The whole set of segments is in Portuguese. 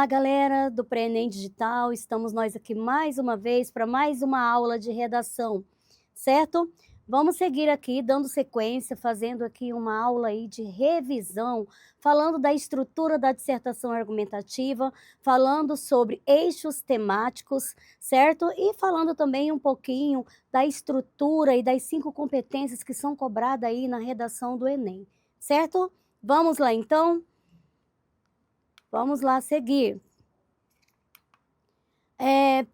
Olá, galera do Pré-ENEM Digital, estamos nós aqui mais uma vez para mais uma aula de redação, certo? Vamos seguir aqui dando sequência, fazendo aqui uma aula aí de revisão, falando da estrutura da dissertação argumentativa, falando sobre eixos temáticos, certo? E falando também um pouquinho da estrutura e das 5 competências que são cobradas aí na redação do Enem, certo? Vamos lá então? Vamos lá seguir.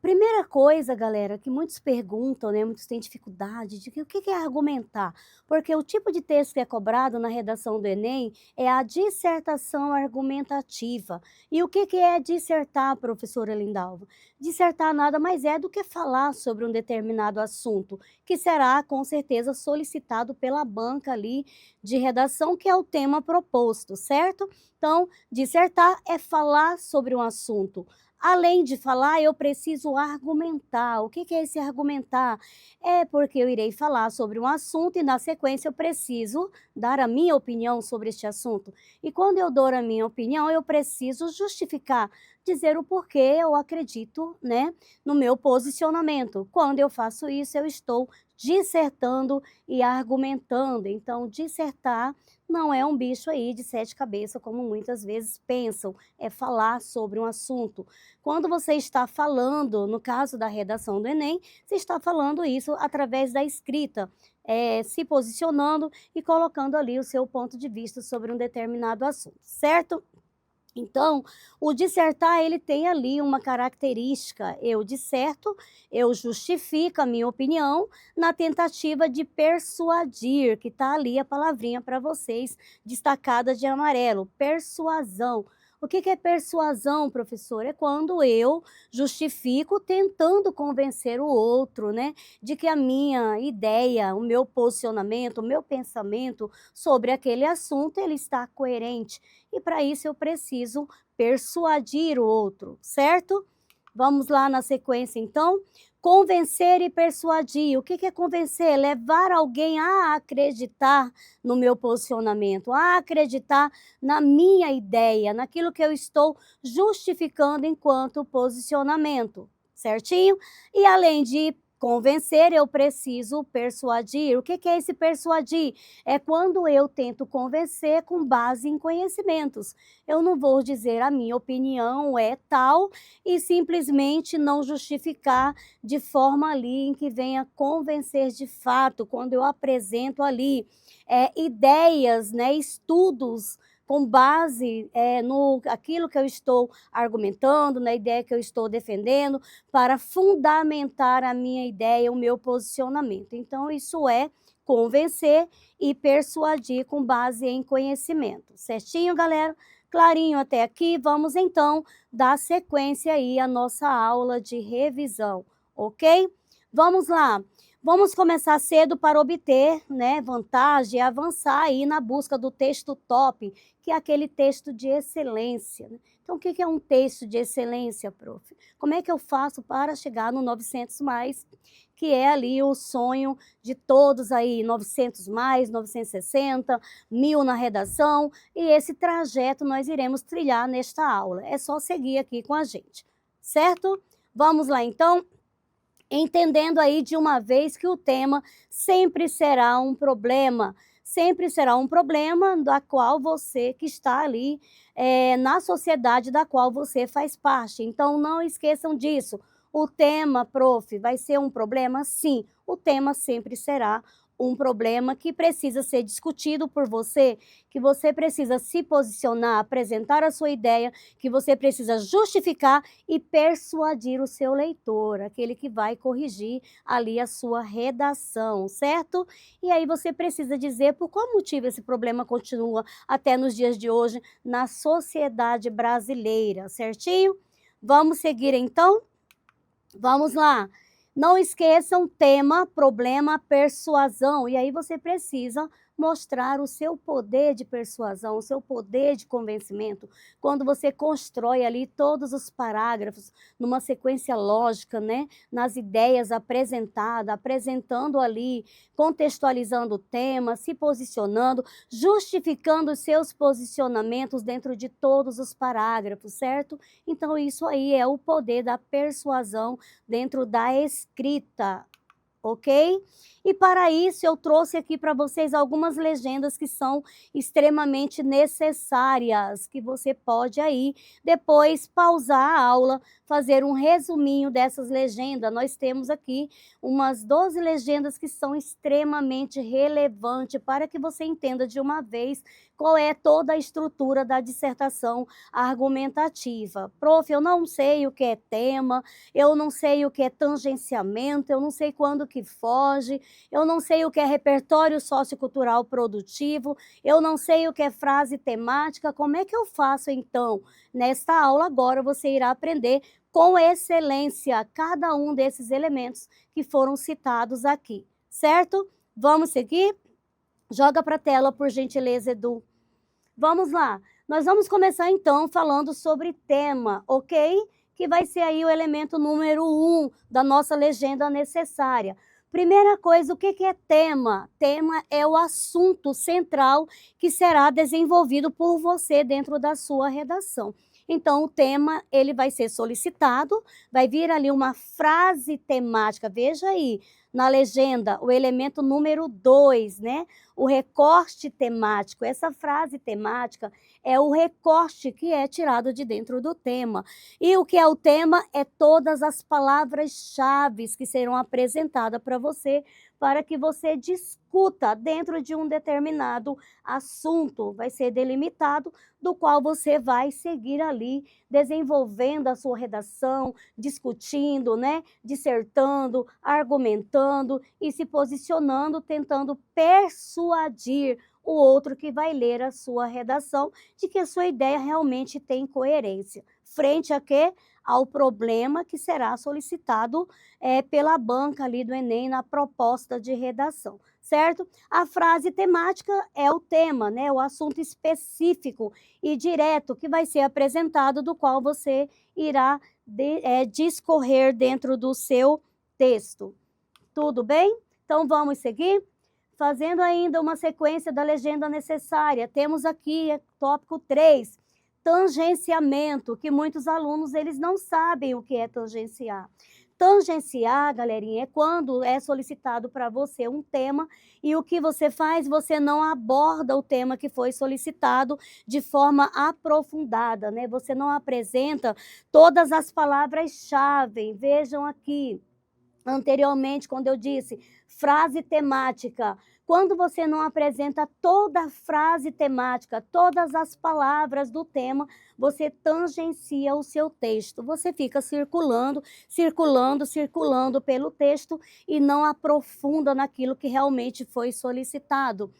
Primeira coisa, galera, que muitos perguntam, né, muitos têm dificuldade de que o que é argumentar, porque o tipo de texto que é cobrado na redação do Enem é a dissertação argumentativa. E o que é dissertar, professora Lindalva? Dissertar nada mais é do que falar sobre um determinado assunto, que será com certeza solicitado pela banca ali de redação, que é o tema proposto, certo? Então, dissertar é falar sobre um assunto. Além de falar, eu preciso argumentar. O que é esse argumentar? É porque eu irei falar sobre um assunto e, na sequência, eu preciso dar a minha opinião sobre este assunto. E quando eu dou a minha opinião, eu preciso justificar, dizer o porquê eu acredito, né, no meu posicionamento. Quando eu faço isso, eu estou dissertando e argumentando. Então, dissertar não é um bicho aí de 7 cabeças, como muitas vezes pensam, é falar sobre um assunto. Quando você está falando, no caso da redação do Enem, você está falando isso através da escrita, se posicionando e colocando ali o seu ponto de vista sobre um determinado assunto, certo? Então, o dissertar, ele tem ali uma característica, eu disserto, eu justifico a minha opinião na tentativa de persuadir, que está ali a palavrinha para vocês, destacada de amarelo, persuasão. O que é persuasão, professor? É quando eu justifico tentando convencer o outro, né, de que a minha ideia, o meu posicionamento, o meu pensamento sobre aquele assunto, ele está coerente. E para isso eu preciso persuadir o outro, certo? Vamos lá na sequência então. Convencer e persuadir. O que é convencer? Levar alguém a acreditar no meu posicionamento, a acreditar na minha ideia, naquilo que eu estou justificando enquanto posicionamento, certinho? E além de convencer, eu preciso persuadir. O que é esse persuadir? É quando eu tento convencer com base em conhecimentos. Eu não vou dizer a minha opinião é tal e simplesmente não justificar de forma ali em que venha convencer de fato, quando eu apresento ali ideias, né, estudos com base no aquilo que eu estou argumentando, na ideia que eu estou defendendo, para fundamentar a minha ideia, o meu posicionamento. Então, isso é convencer e persuadir com base em conhecimento. Certinho, galera? Clarinho até aqui? Vamos então dar sequência aí à nossa aula de revisão, ok? Vamos lá. Vamos começar cedo para obter, né, vantagem e avançar aí na busca do texto top, que é aquele texto de excelência, né? Então, o que é um texto de excelência, prof? Como é que eu faço para chegar no 900 mais, que é ali o sonho de todos aí, 900 mais, 960, 1000 na redação, e esse trajeto nós iremos trilhar nesta aula. É só seguir aqui com a gente, certo? Vamos lá então? Entendendo aí de uma vez que o tema sempre será um problema da qual você que está ali na sociedade da qual você faz parte. Então, não esqueçam disso. O tema, prof, vai ser um problema? Sim, o tema sempre será um problema que precisa ser discutido por você, que você precisa se posicionar, apresentar a sua ideia, que você precisa justificar e persuadir o seu leitor, aquele que vai corrigir ali a sua redação, certo? E aí você precisa dizer por qual motivo esse problema continua até nos dias de hoje na sociedade brasileira, certinho? Vamos seguir então? Vamos lá. Não esqueçam tema, problema, persuasão. E aí você precisa mostrar o seu poder de persuasão, o seu poder de convencimento, quando você constrói ali todos os parágrafos numa sequência lógica, né, nas ideias apresentadas, apresentando ali, contextualizando o tema, se posicionando, justificando os seus posicionamentos dentro de todos os parágrafos, certo? Então isso aí é o poder da persuasão dentro da escrita, ok? E para isso eu trouxe aqui para vocês algumas legendas que são extremamente necessárias, que você pode aí depois pausar a aula, fazer um resuminho dessas legendas. Nós temos aqui umas 12 legendas que são extremamente relevantes para que você entenda de uma vez qual é toda a estrutura da dissertação argumentativa. Prof, eu não sei o que é tema, eu não sei o que é tangenciamento, eu não sei quando que foge, eu não sei o que é repertório sociocultural produtivo, eu não sei o que é frase temática. Como é que eu faço então? Nesta aula agora você irá aprender com excelência cada um desses elementos que foram citados aqui, certo? Vamos seguir? Joga para a tela, por gentileza, Edu. Vamos lá. Nós vamos começar então falando sobre tema, ok? Que vai ser aí o elemento número 1 da nossa legenda necessária. Primeira coisa, o que é tema? Tema é o assunto central que será desenvolvido por você dentro da sua redação. Então, o tema, ele vai ser solicitado, vai vir ali uma frase temática, veja aí, na legenda, o elemento número 2, né? O recorte temático. Essa frase temática é o recorte que é tirado de dentro do tema. E o que é o tema? É todas as palavras-chave que serão apresentadas para você, para que você discuta dentro de um determinado assunto. Vai ser delimitado, do qual você vai seguir ali, desenvolvendo a sua redação, discutindo, né? Dissertando, argumentando e se posicionando, tentando persuadir o outro que vai ler a sua redação de que a sua ideia realmente tem coerência. Frente a quê? Ao problema que será solicitado pela banca ali do Enem na proposta de redação, certo? A frase temática é o tema, né? O assunto específico e direto que vai ser apresentado, do qual você irá discorrer dentro do seu texto. Tudo bem? Então vamos seguir? Fazendo ainda uma sequência da legenda necessária, temos aqui tópico 3, tangenciamento, que muitos alunos eles não sabem o que é tangenciar. Tangenciar, galerinha, é quando é solicitado para você um tema e o que você faz? Você não aborda o tema que foi solicitado de forma aprofundada, né? Você não apresenta todas as palavras-chave. Vejam aqui, anteriormente, quando eu disse frase temática, quando você não apresenta toda a frase temática, todas as palavras do tema, você tangencia o seu texto. Você fica circulando, circulando, circulando pelo texto e não aprofunda naquilo que realmente foi solicitado.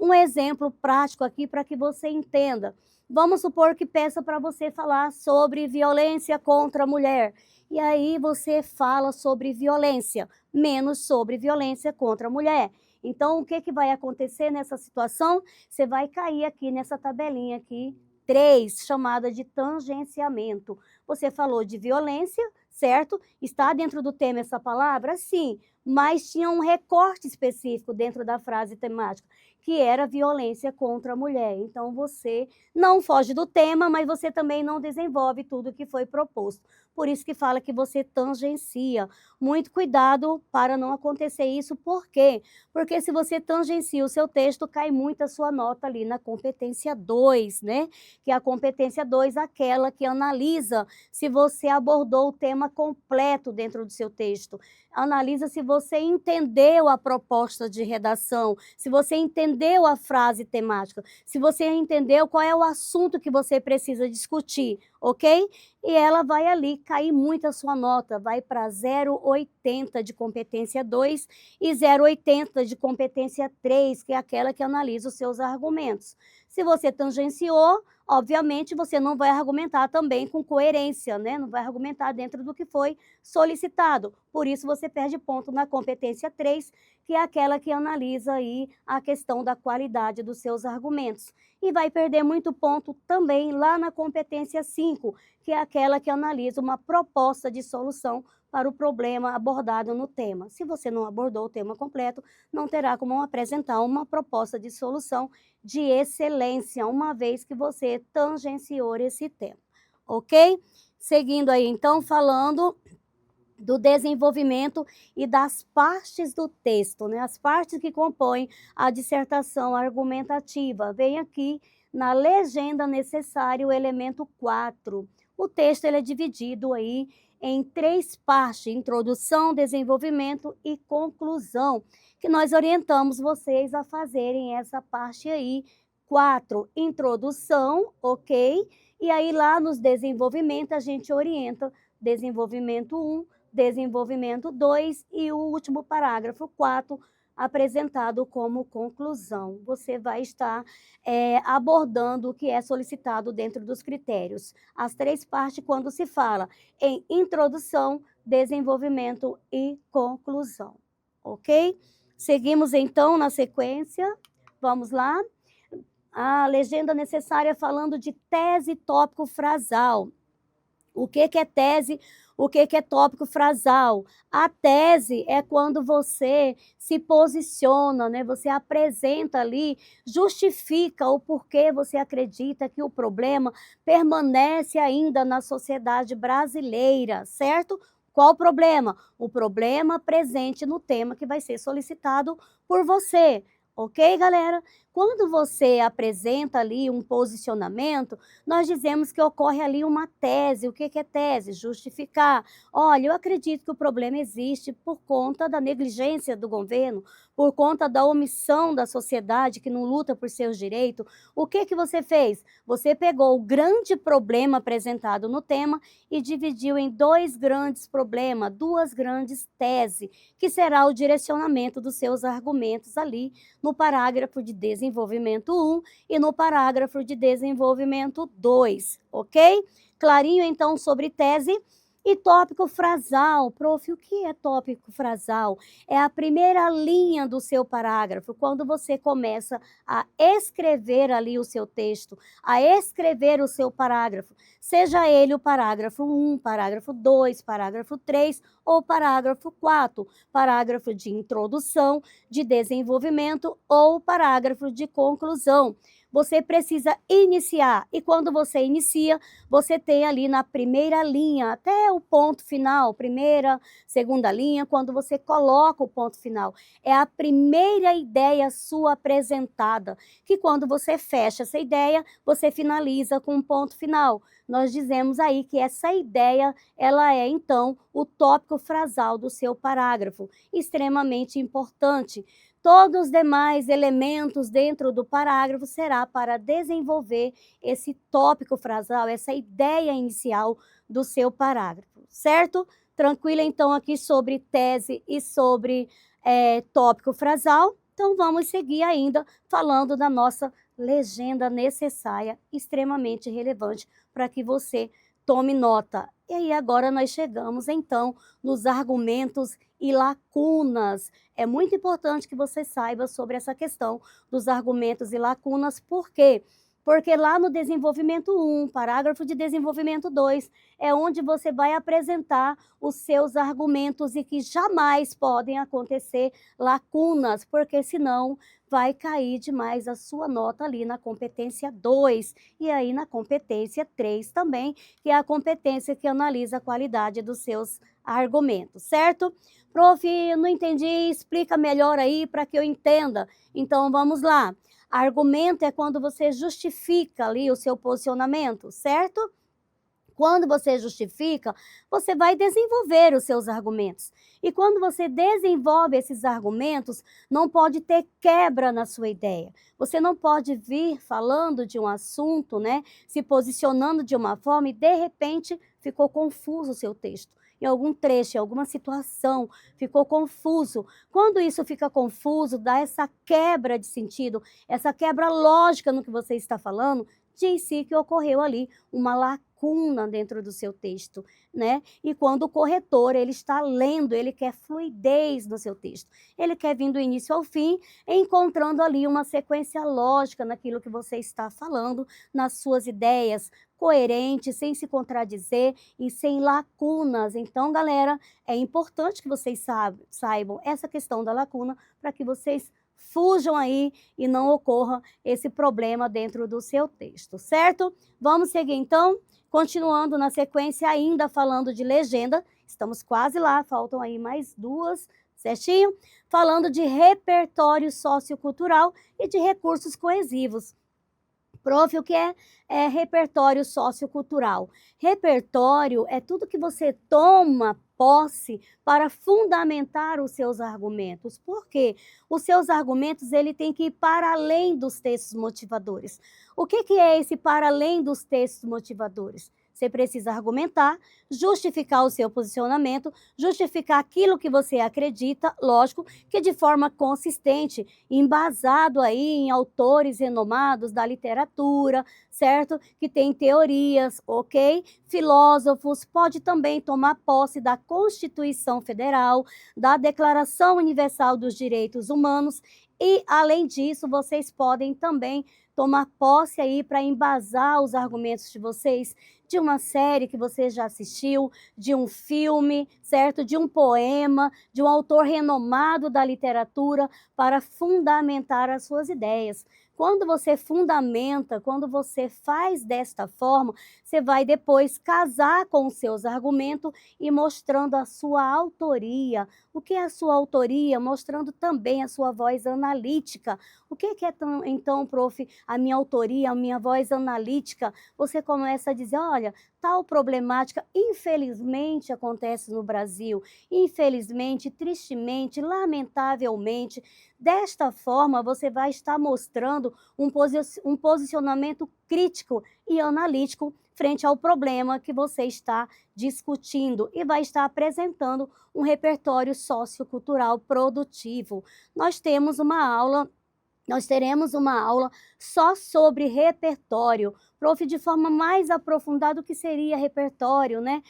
Um exemplo prático aqui para que você entenda. Vamos supor que peça para você falar sobre violência contra a mulher. E aí você fala sobre violência, menos sobre violência contra a mulher. Então, o que vai acontecer nessa situação? Você vai cair aqui nessa tabelinha aqui, 3, chamada de tangenciamento. Você falou de violência, certo? Está dentro do tema essa palavra? Sim, mas tinha um recorte específico dentro da frase temática, que era violência contra a mulher. Então, você não foge do tema, mas você também não desenvolve tudo que foi proposto. Por isso que fala que você tangencia. Muito cuidado para não acontecer isso. Por quê? Porque se você tangencia o seu texto, cai muito a sua nota ali na competência 2, né? Que é a competência 2, aquela que analisa se você abordou o tema completo dentro do seu texto. Analisa se você entendeu a proposta de redação, se você entendeu a frase temática, se você entendeu qual é o assunto que você precisa discutir, ok? E ela vai ali cair muito a sua nota, vai para 0,80 de competência 2 e 0,80 de competência 3, que é aquela que analisa os seus argumentos, Se você tangenciou, obviamente você não vai argumentar também com coerência, né? Não vai argumentar dentro do que foi solicitado. Por isso você perde ponto na competência 3, que é aquela que analisa aí a questão da qualidade dos seus argumentos. E vai perder muito ponto também lá na competência 5, que é aquela que analisa uma proposta de solução para o problema abordado no tema. Se você não abordou o tema completo, não terá como apresentar uma proposta de solução de excelência, uma vez que você tangenciou esse tema, ok? Seguindo aí, então, falando do desenvolvimento e das partes do texto, né? As partes que compõem a dissertação argumentativa. Vem aqui na legenda necessária o elemento 4. O texto ele é dividido aí em 3 partes: introdução, desenvolvimento e conclusão, que nós orientamos vocês a fazerem essa parte aí. 4, introdução, ok? E aí lá nos desenvolvimento a gente orienta desenvolvimento 1, desenvolvimento 2 e o último parágrafo 4, apresentado como conclusão. Você vai estar abordando o que é solicitado dentro dos critérios. As 3 partes quando se fala em introdução, desenvolvimento e conclusão, ok? Seguimos então na sequência, vamos lá. A legenda necessária falando de tese tópico frasal. O que é tese? O que é tópico frasal? A tese é quando você se posiciona, né? Você apresenta ali, justifica o porquê você acredita que o problema permanece ainda na sociedade brasileira, certo? Qual o problema? O problema presente no tema que vai ser solicitado por você. Ok, galera? Quando você apresenta ali um posicionamento, nós dizemos que ocorre ali uma tese. O que é tese? Justificar. Olha, eu acredito que o problema existe por conta da negligência do governo, por conta da omissão da sociedade que não luta por seus direitos. O que você fez? Você pegou o grande problema apresentado no tema e dividiu em 2 grandes problemas, 2 grandes teses, que será o direcionamento dos seus argumentos ali no parágrafo de desenvolvimento 1 e no parágrafo de desenvolvimento 2, ok? Clarinho, então, sobre tese. E tópico frasal. Prof, o que é tópico frasal? É a primeira linha do seu parágrafo, quando você começa a escrever ali o seu texto, a escrever o seu parágrafo, seja ele o parágrafo 1, parágrafo 2, parágrafo 3 ou parágrafo 4, parágrafo de introdução, de desenvolvimento ou parágrafo de conclusão. Você precisa iniciar, e quando você inicia, você tem ali na primeira linha, até o ponto final, primeira, segunda linha, quando você coloca o ponto final. É a primeira ideia sua apresentada, que quando você fecha essa ideia, você finaliza com um ponto final. Nós dizemos aí que essa ideia, ela é então o tópico frasal do seu parágrafo, extremamente importante. Todos os demais elementos dentro do parágrafo será para desenvolver esse tópico frasal, essa ideia inicial do seu parágrafo, certo? Tranquila então aqui sobre tese e sobre tópico frasal. Então vamos seguir ainda falando da nossa legenda necessária, extremamente relevante para que você tome nota. E aí agora nós chegamos então nos argumentos e lacunas. É muito importante que você saiba sobre essa questão dos argumentos e lacunas. Por quê? Porque lá no desenvolvimento 1, parágrafo de desenvolvimento 2, é onde você vai apresentar os seus argumentos e que jamais podem acontecer lacunas, porque senão vai cair demais a sua nota ali na competência 2 e aí na competência 3 também, que é a competência que analisa a qualidade dos seus argumentos, certo? Prof, não entendi, explica melhor aí para que eu entenda. Então, vamos lá. Argumento é quando você justifica ali o seu posicionamento, certo? Quando você justifica, você vai desenvolver os seus argumentos. E quando você desenvolve esses argumentos, não pode ter quebra na sua ideia. Você não pode vir falando de um assunto, né, se posicionando de uma forma e de repente ficou confuso o seu texto. em algum trecho, em alguma situação, ficou confuso. Quando isso fica confuso, dá essa quebra de sentido, essa quebra lógica no que você está falando, diz-se que ocorreu ali uma lacuna dentro do seu texto, né? E quando o corretor, ele está lendo, ele quer fluidez no seu texto. Ele quer vir do início ao fim, encontrando ali uma sequência lógica naquilo que você está falando, nas suas ideias, coerente, sem se contradizer e sem lacunas. Então, galera, é importante que vocês saibam essa questão da lacuna para que vocês fujam aí e não ocorra esse problema dentro do seu texto, certo? Vamos seguir então, continuando na sequência ainda falando de legenda, estamos quase lá, faltam aí mais duas, certinho? Falando de repertório sociocultural e de recursos coesivos. Prof, o que é repertório sociocultural? Repertório é tudo que você toma posse para fundamentar os seus argumentos. Por quê? Os seus argumentos ele tem que ir para além dos textos motivadores. O que é esse para além dos textos motivadores? Você precisa argumentar, justificar o seu posicionamento, justificar aquilo que você acredita, lógico, que de forma consistente, embasado aí em autores renomados da literatura, certo? Que tem teorias, ok? Filósofos, pode também tomar posse da Constituição Federal, da Declaração Universal dos Direitos Humanos e, além disso, vocês podem também tomar posse aí para embasar os argumentos de vocês de uma série que você já assistiu, de um filme, certo? De um poema, de um autor renomado da literatura para fundamentar as suas ideias. Quando você fundamenta, quando você faz desta forma, você vai depois casar com os seus argumentos e mostrando a sua autoria. O que é a sua autoria? Mostrando também a sua voz analítica. O que é então, prof, a minha autoria, a minha voz analítica? Você começa a dizer, olha, tal problemática infelizmente acontece no Brasil, infelizmente, tristemente, lamentavelmente. Desta forma, você vai estar mostrando um posicionamento crítico e analítico frente ao problema que você está discutindo e vai estar apresentando um repertório sociocultural produtivo. Nós teremos uma aula só sobre repertório, prof, de forma mais aprofundada o que seria repertório, né?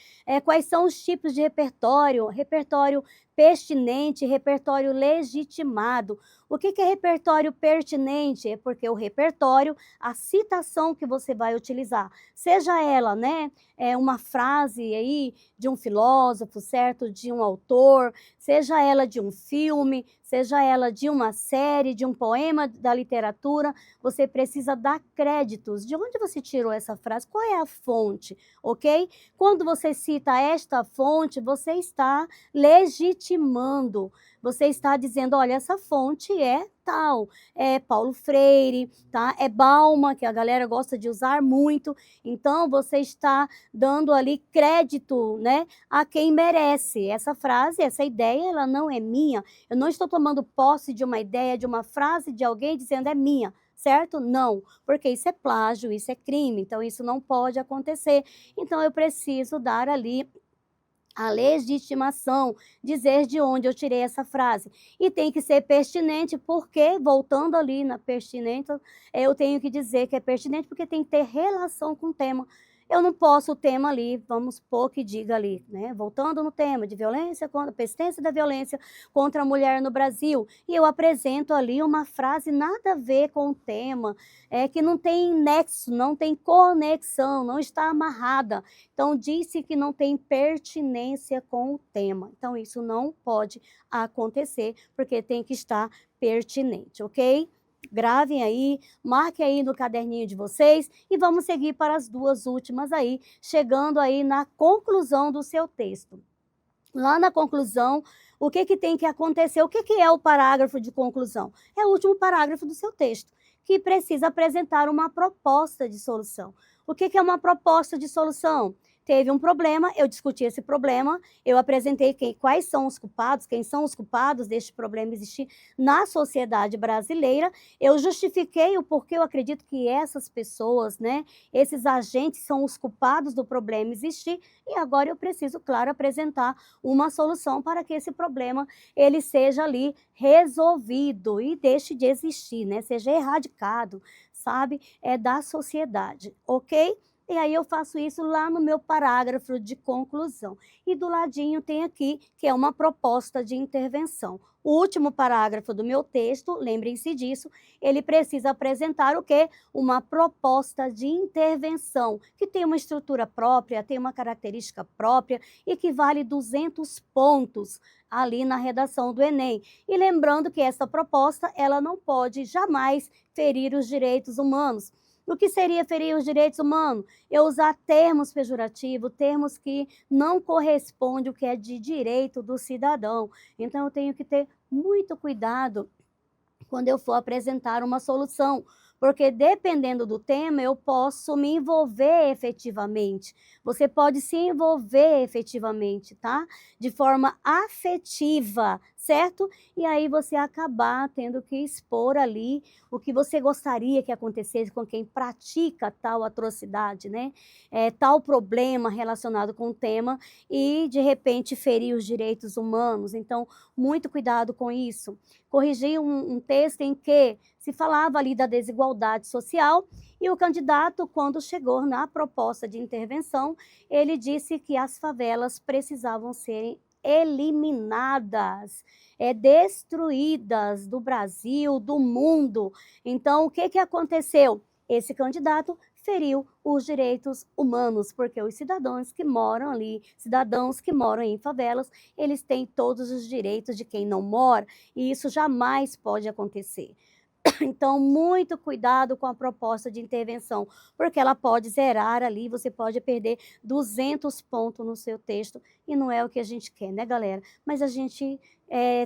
Quais são os tipos de repertório? Repertório pertinente, repertório legitimado. O que é repertório pertinente? É porque o repertório, a citação que você vai utilizar, seja ela, né, uma frase aí de um filósofo, certo? De um autor, seja ela de um filme, seja ela de uma série, de um poema da literatura, você precisa dar créditos. De onde você tirou essa frase? Qual é a fonte, ok? Quando você cita esta fonte, você está legitimando. Você está dizendo, olha, essa fonte é tal, é Paulo Freire, tá? É Bauman, que a galera gosta de usar muito. Então, você está dando ali crédito, né, a quem merece. Essa frase, essa ideia, ela não é minha. Eu não estou tomando posse de uma ideia, de uma frase de alguém dizendo é minha. Certo? Não, porque isso é plágio, isso é crime, então isso não pode acontecer. Então eu preciso dar ali a legitimação, dizer de onde eu tirei essa frase. E tem que ser pertinente, porque, voltando ali na pertinente, eu tenho que dizer que é pertinente porque tem que ter relação com o tema. Eu não posso o tema ali, vamos supor que diga ali, né? Voltando no tema de violência, persistência da violência contra a mulher no Brasil, e eu apresento ali uma frase nada a ver com o tema, que não tem nexo, não tem conexão, não está amarrada. Então, disse que não tem pertinência com o tema. Então, isso não pode acontecer, porque tem que estar pertinente, ok? Gravem aí, marquem aí no caderninho de vocês e vamos seguir para as duas últimas aí, chegando aí na conclusão do seu texto. Lá na conclusão, o que tem que acontecer? O que é o parágrafo de conclusão? É o último parágrafo do seu texto, que precisa apresentar uma proposta de solução. O que é uma proposta de solução? teve um problema, eu discuti esse problema, eu apresentei quais são os culpados, quem são os culpados deste problema existir na sociedade brasileira, eu justifiquei o porquê eu acredito que essas pessoas, né, esses agentes são os culpados do problema existir, e agora eu preciso, claro, apresentar uma solução para que esse problema ele seja ali resolvido e deixe de existir, né, seja erradicado, sabe, da sociedade, ok? E aí eu faço isso lá no meu parágrafo de conclusão. E do ladinho tem aqui, que é uma proposta de intervenção. O último parágrafo do meu texto, lembrem-se disso, ele precisa apresentar o quê? Uma proposta de intervenção, que tem uma estrutura própria, tem uma característica própria e que vale 200 pontos ali na redação do Enem. E lembrando que essa proposta, ela não pode jamais ferir os direitos humanos. O que seria ferir os direitos humanos? Eu usar termos pejorativos, termos que não correspondem ao que é de direito do cidadão. Então, eu tenho que ter muito cuidado quando eu for apresentar uma solução, porque dependendo do tema, eu posso me envolver efetivamente. Você pode se envolver efetivamente, tá? De forma afetiva, certo? E aí você acabar tendo que expor ali o que você gostaria que acontecesse com quem pratica tal atrocidade, né? Tal problema relacionado com o tema e, de repente, ferir os direitos humanos. Então, muito cuidado com isso. Corrigi um texto em que se falava ali da desigualdade social e o candidato, quando chegou na proposta de intervenção, ele disse que as favelas precisavam ser eliminadas, destruídas do Brasil, do mundo. Então, o que aconteceu? Esse candidato feriu os direitos humanos, porque os cidadãos que moram ali, cidadãos que moram em favelas, eles têm todos os direitos de quem não mora, e isso jamais pode acontecer. Então, muito cuidado com a proposta de intervenção, porque ela pode zerar ali, você pode perder 200 pontos no seu texto, e não é o que a gente quer, né, galera? Mas a gente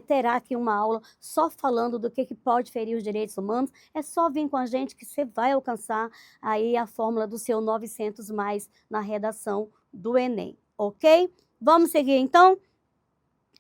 terá aqui uma aula só falando do que pode ferir os direitos humanos, é só vir com a gente que você vai alcançar aí a fórmula do seu 900 mais na redação do Enem, ok? Vamos seguir então?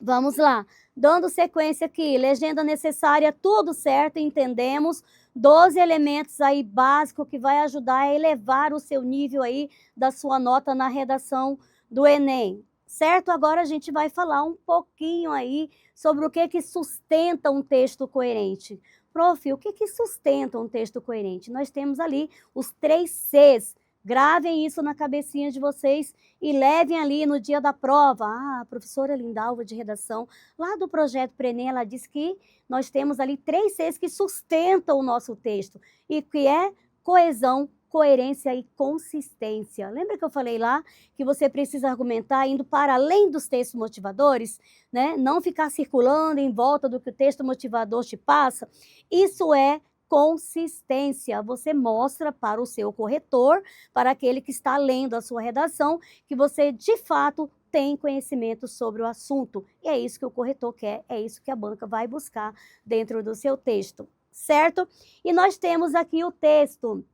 Vamos lá, dando sequência aqui, legenda necessária, tudo certo, entendemos, 12 elementos aí básicos que vai ajudar a elevar o seu nível aí da sua nota na redação do Enem, certo? Agora a gente vai falar um pouquinho aí sobre o que sustenta um texto coerente. Prof, o que sustenta um texto coerente? Nós temos ali os 3 Cs. Gravem isso na cabecinha de vocês e levem ali no dia da prova. A professora Lindalva de redação, lá do projeto Prenem, ela disse que nós temos ali 3 Cs que sustentam o nosso texto, e que é coesão, coerência e consistência. Lembra que eu falei lá que você precisa argumentar indo para além dos textos motivadores, né? Não ficar circulando em volta do que o texto motivador te passa. Isso é consistência. Você mostra para o seu corretor, para aquele que está lendo a sua redação, que você de fato tem conhecimento sobre o assunto. E é isso que o corretor quer, é isso que a banca vai buscar dentro do seu texto, certo? E nós temos aqui o texto.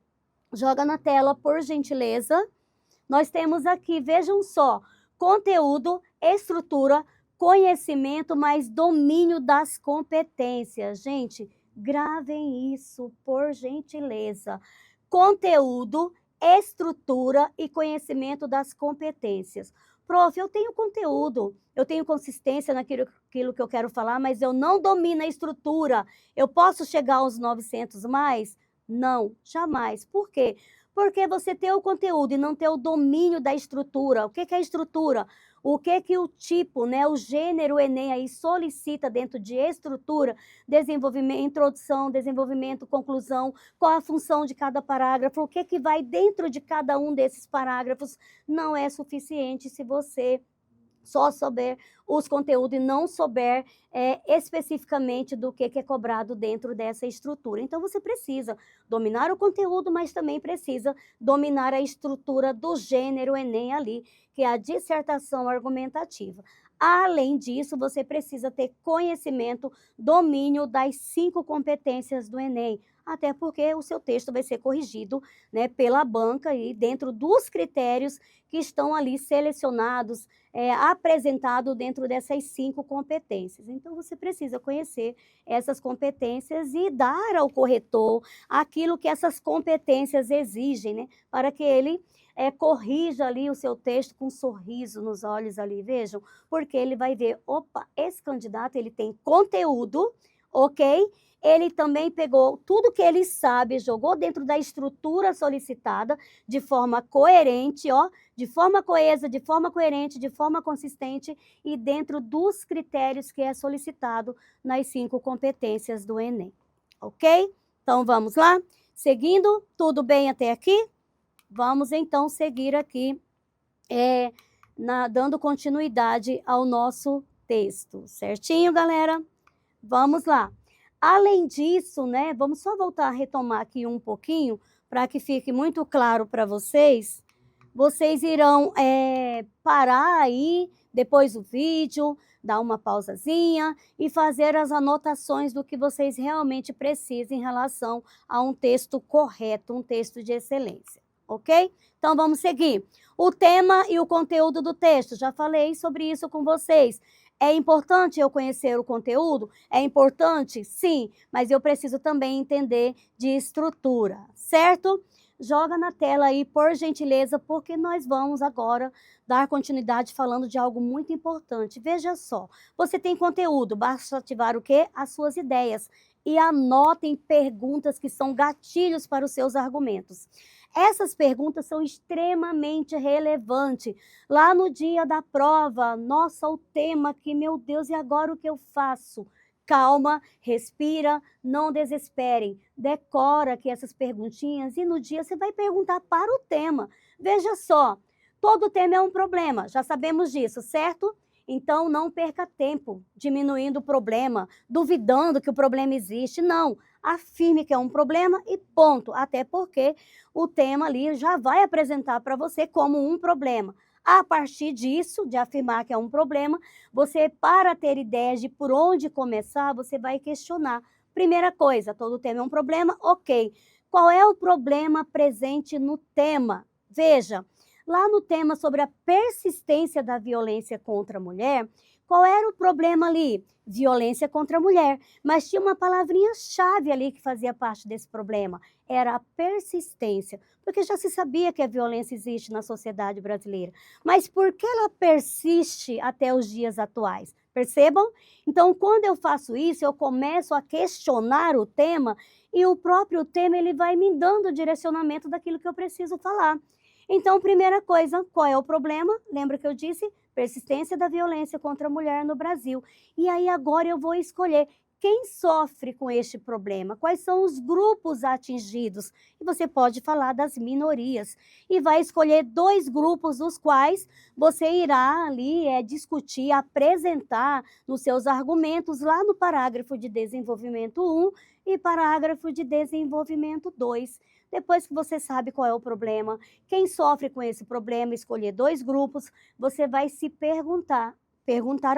Joga na tela, por gentileza. Nós temos aqui, vejam só, conteúdo, estrutura, conhecimento, mais domínio das competências. Gente, gravem isso, por gentileza. Conteúdo, estrutura e conhecimento das competências. Prof, eu tenho conteúdo, eu tenho consistência naquilo que eu quero falar, mas eu não domino a estrutura. Eu posso chegar aos 900 mais? Não, jamais. Por quê? Porque você ter o conteúdo e não ter o domínio da estrutura. O que é estrutura? O que o tipo, né, o gênero Enem aí solicita dentro de estrutura, desenvolvimento, introdução, desenvolvimento, conclusão, qual a função de cada parágrafo, o que vai dentro de cada um desses parágrafos, não é suficiente se você só souber os conteúdos e não souber especificamente do que é cobrado dentro dessa estrutura. Então, você precisa dominar o conteúdo, mas também precisa dominar a estrutura do gênero Enem ali, que é a dissertação argumentativa. Além disso, você precisa ter conhecimento, domínio das 5 competências do Enem, até porque o seu texto vai ser corrigido, né, pela banca e dentro dos critérios que estão ali selecionados, apresentado dentro dessas 5 competências. Então você precisa conhecer essas competências e dar ao corretor aquilo que essas competências exigem, né, para que ele, corrija ali o seu texto com um sorriso nos olhos ali, vejam, porque ele vai ver: "Opa, esse candidato ele tem conteúdo, ok, ele também pegou tudo que ele sabe, jogou dentro da estrutura solicitada de forma coerente, ó, de forma coesa, de forma coerente, de forma consistente e dentro dos critérios que é solicitado nas 5 competências do Enem", ok? Então vamos lá? Seguindo, tudo bem até aqui? Vamos então seguir aqui, dando continuidade ao nosso texto, certinho, galera? Vamos lá. Além disso, né, vamos só voltar a retomar aqui um pouquinho, para que fique muito claro para vocês. Vocês irão parar aí, depois do vídeo, dar uma pausazinha e fazer as anotações do que vocês realmente precisam em relação a um texto correto, um texto de excelência, ok? Então vamos seguir. O tema e o conteúdo do texto, já falei sobre isso com vocês. É importante eu conhecer o conteúdo? É importante? Sim, mas eu preciso também entender de estrutura, certo? Joga na tela aí, por gentileza, porque nós vamos agora dar continuidade falando de algo muito importante. Veja só, você tem conteúdo, basta ativar o quê? As suas ideias. E anotem perguntas que são gatilhos para os seus argumentos. Essas perguntas são extremamente relevantes. Lá no dia da prova, nossa, o tema aqui, meu Deus, e agora o que eu faço? Calma, respira, não desesperem. Decora aqui essas perguntinhas e no dia você vai perguntar para o tema. Veja só, todo tema é um problema, já sabemos disso, certo? Então não perca tempo diminuindo o problema, duvidando que o problema existe. Não, afirme que é um problema e ponto. Até porque o tema ali já vai apresentar para você como um problema. A partir disso, de afirmar que é um problema, você, para ter ideias de por onde começar, você vai questionar. Primeira coisa, todo tema é um problema, ok. Qual é o problema presente no tema? Veja, lá no tema sobre a persistência da violência contra a mulher, qual era o problema ali? Violência contra a mulher. Mas tinha uma palavrinha-chave ali que fazia parte desse problema. Era a persistência. Porque já se sabia que a violência existe na sociedade brasileira. Mas por que ela persiste até os dias atuais? Percebam? Então, quando eu faço isso, eu começo a questionar o tema e o próprio tema ele vai me dando o direcionamento daquilo que eu preciso falar. Então, primeira coisa, qual é o problema? Lembra que eu disse? Persistência da violência contra a mulher no Brasil. E aí agora eu vou escolher quem sofre com este problema, quais são os grupos atingidos. E você pode falar das minorias. E vai escolher 2 grupos, dos quais você irá ali discutir, apresentar nos seus argumentos lá no parágrafo de desenvolvimento 1 e parágrafo de desenvolvimento 2. Depois que você sabe qual é o problema, quem sofre com esse problema, escolher 2 grupos, você vai se perguntar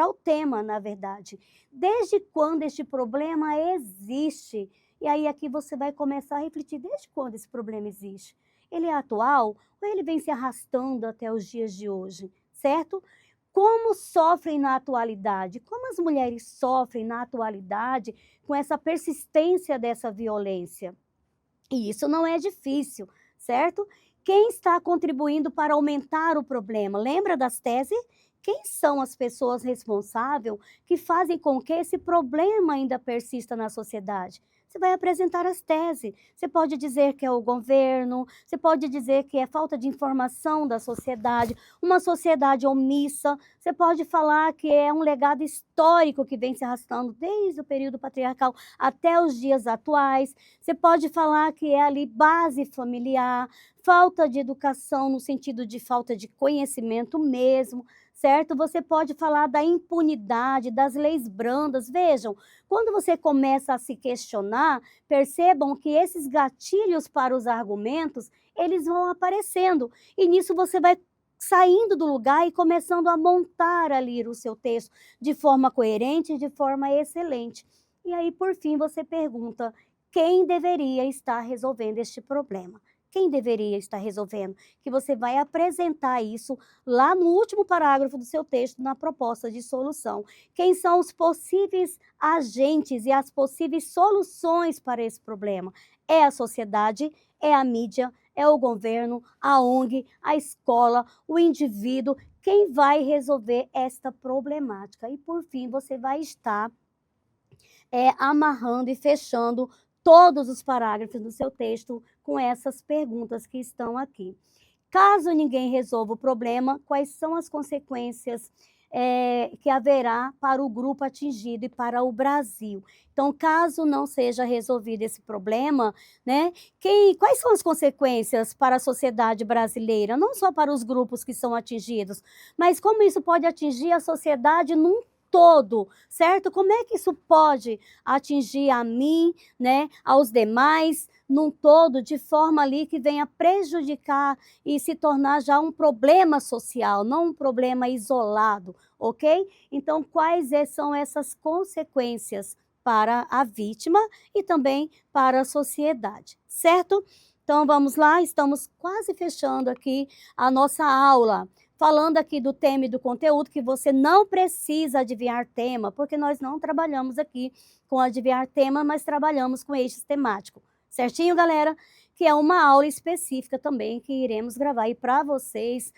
ao tema, na verdade, desde quando este problema existe? E aí aqui você vai começar a refletir, desde quando esse problema existe? Ele é atual ou ele vem se arrastando até os dias de hoje, certo? Como sofrem na atualidade? Como as mulheres sofrem na atualidade com essa persistência dessa violência? E isso não é difícil, certo? Quem está contribuindo para aumentar o problema? Lembra das teses? Quem são as pessoas responsáveis que fazem com que esse problema ainda persista na sociedade? Você vai apresentar as teses. Você pode dizer que é o governo, você pode dizer que é falta de informação da sociedade, uma sociedade omissa, você pode falar que é um legado histórico que vem se arrastando desde o período patriarcal até os dias atuais, você pode falar que é ali base familiar, falta de educação no sentido de falta de conhecimento mesmo, certo? Você pode falar da impunidade, das leis brandas. Vejam, quando você começa a se questionar, percebam que esses gatilhos para os argumentos, eles vão aparecendo. E nisso você vai saindo do lugar e começando a montar ali o seu texto de forma coerente e de forma excelente. E aí, por fim, você pergunta: quem deveria estar resolvendo este problema? Quem deveria estar resolvendo? Que você vai apresentar isso lá no último parágrafo do seu texto, na proposta de solução. Quem são os possíveis agentes e as possíveis soluções para esse problema? É a sociedade, é a mídia, é o governo, a ONG, a escola, o indivíduo, quem vai resolver esta problemática. E por fim, você vai estar amarrando e fechando todos os parágrafos do seu texto com essas perguntas que estão aqui. Caso ninguém resolva o problema, quais são as consequências que haverá para o grupo atingido e para o Brasil? Então, caso não seja resolvido esse problema, né, quais são as consequências para a sociedade brasileira? Não só para os grupos que são atingidos, mas como isso pode atingir a sociedade num todo, certo? Como é que isso pode atingir a mim, né, aos demais, num todo, de forma ali que venha prejudicar e se tornar já um problema social, não um problema isolado, ok? Então, quais são essas consequências para a vítima e também para a sociedade, certo? Então, vamos lá, estamos quase fechando aqui a nossa aula. Falando aqui do tema e do conteúdo, que você não precisa adivinhar tema, porque nós não trabalhamos aqui com adivinhar tema, mas trabalhamos com eixos temáticos. Certinho, galera? Que é uma aula específica também que iremos gravar aí para vocês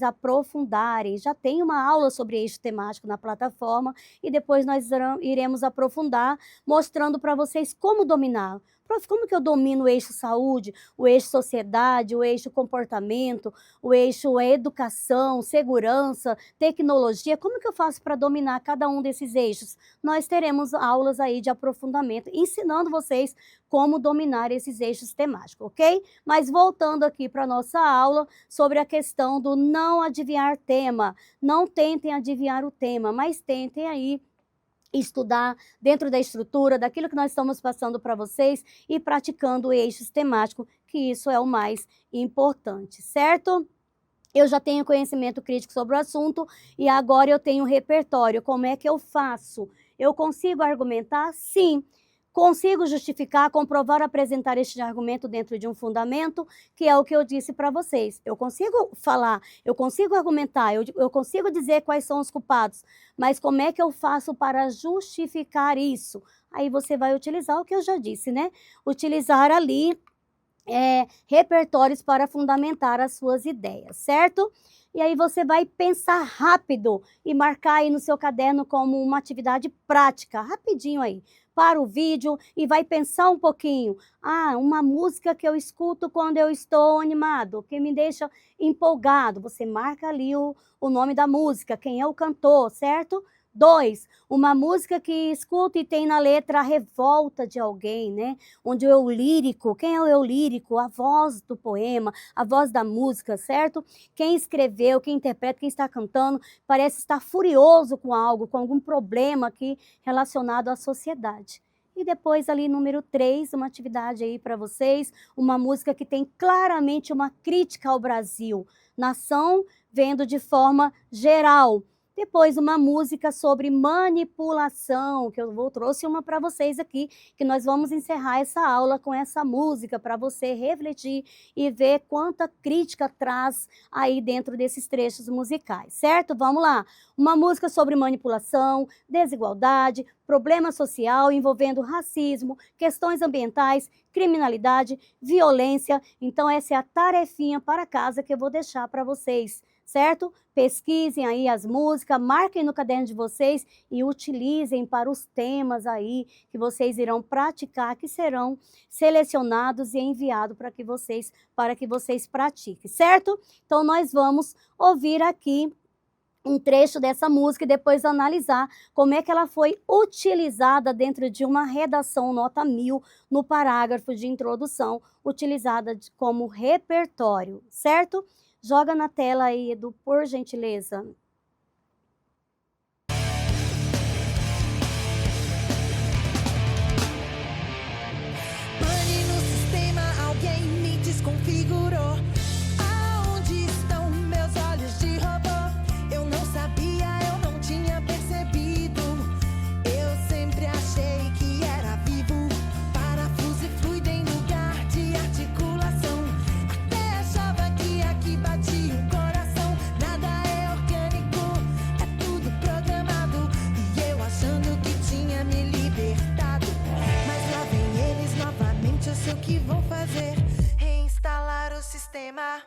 aprofundarem. Já tem uma aula sobre eixo temático na plataforma e depois nós iremos aprofundar, mostrando para vocês como dominar. Prof, como que eu domino o eixo saúde, o eixo sociedade, o eixo comportamento, o eixo educação, segurança, tecnologia? Como que eu faço para dominar cada um desses eixos? Nós teremos aulas aí de aprofundamento, ensinando vocês como dominar esses eixos temáticos, ok? Mas voltando aqui para a nossa aula sobre a questão do não adivinhar tema. Não tentem adivinhar o tema, mas tentem aí estudar dentro da estrutura, daquilo que nós estamos passando para vocês e praticando eixos temáticos, que isso é o mais importante, certo? Eu já tenho conhecimento crítico sobre o assunto e agora eu tenho repertório. Como é que eu faço? Eu consigo argumentar? Sim. Consigo justificar, comprovar, apresentar este argumento dentro de um fundamento, que é o que eu disse para vocês. Eu consigo falar, eu consigo argumentar, eu consigo dizer quais são os culpados, mas como é que eu faço para justificar isso? Aí você vai utilizar o que eu já disse, né? Utilizar ali repertórios para fundamentar as suas ideias, certo? E aí você vai pensar rápido e marcar aí no seu caderno como uma atividade prática, rapidinho aí. Para o vídeo e vai pensar um pouquinho. Ah, uma música que eu escuto quando eu estou animado, que me deixa empolgado. Você marca ali o nome da música, quem é o cantor, certo? 2, uma música que escuta e tem na letra a revolta de alguém, né? Onde o eu lírico, quem é o eu lírico? A voz do poema, a voz da música, certo? Quem escreveu, quem interpreta, quem está cantando, parece estar furioso com algo, com algum problema aqui relacionado à sociedade. E depois ali, número 3, uma atividade aí para vocês, uma música que tem claramente uma crítica ao Brasil, nação vendo de forma geral. Depois, uma música sobre manipulação, que eu trouxe uma para vocês aqui, que nós vamos encerrar essa aula com essa música para você refletir e ver quanta crítica traz aí dentro desses trechos musicais, certo? Vamos lá. Uma música sobre manipulação, desigualdade, problema social envolvendo racismo, questões ambientais, criminalidade, violência. Então, essa é a tarefinha para casa que eu vou deixar para vocês, certo? Pesquisem aí as músicas, marquem no caderno de vocês e utilizem para os temas aí que vocês irão praticar, que serão selecionados e enviados para que vocês pratiquem, certo? Então, nós vamos ouvir aqui um trecho dessa música e depois analisar como é que ela foi utilizada dentro de uma redação nota 1000 no parágrafo de introdução, utilizada como repertório, certo? Joga na tela aí, Edu, por gentileza. Pane no sistema, alguém me desconfigurou. Aonde estão meus olhos? problema.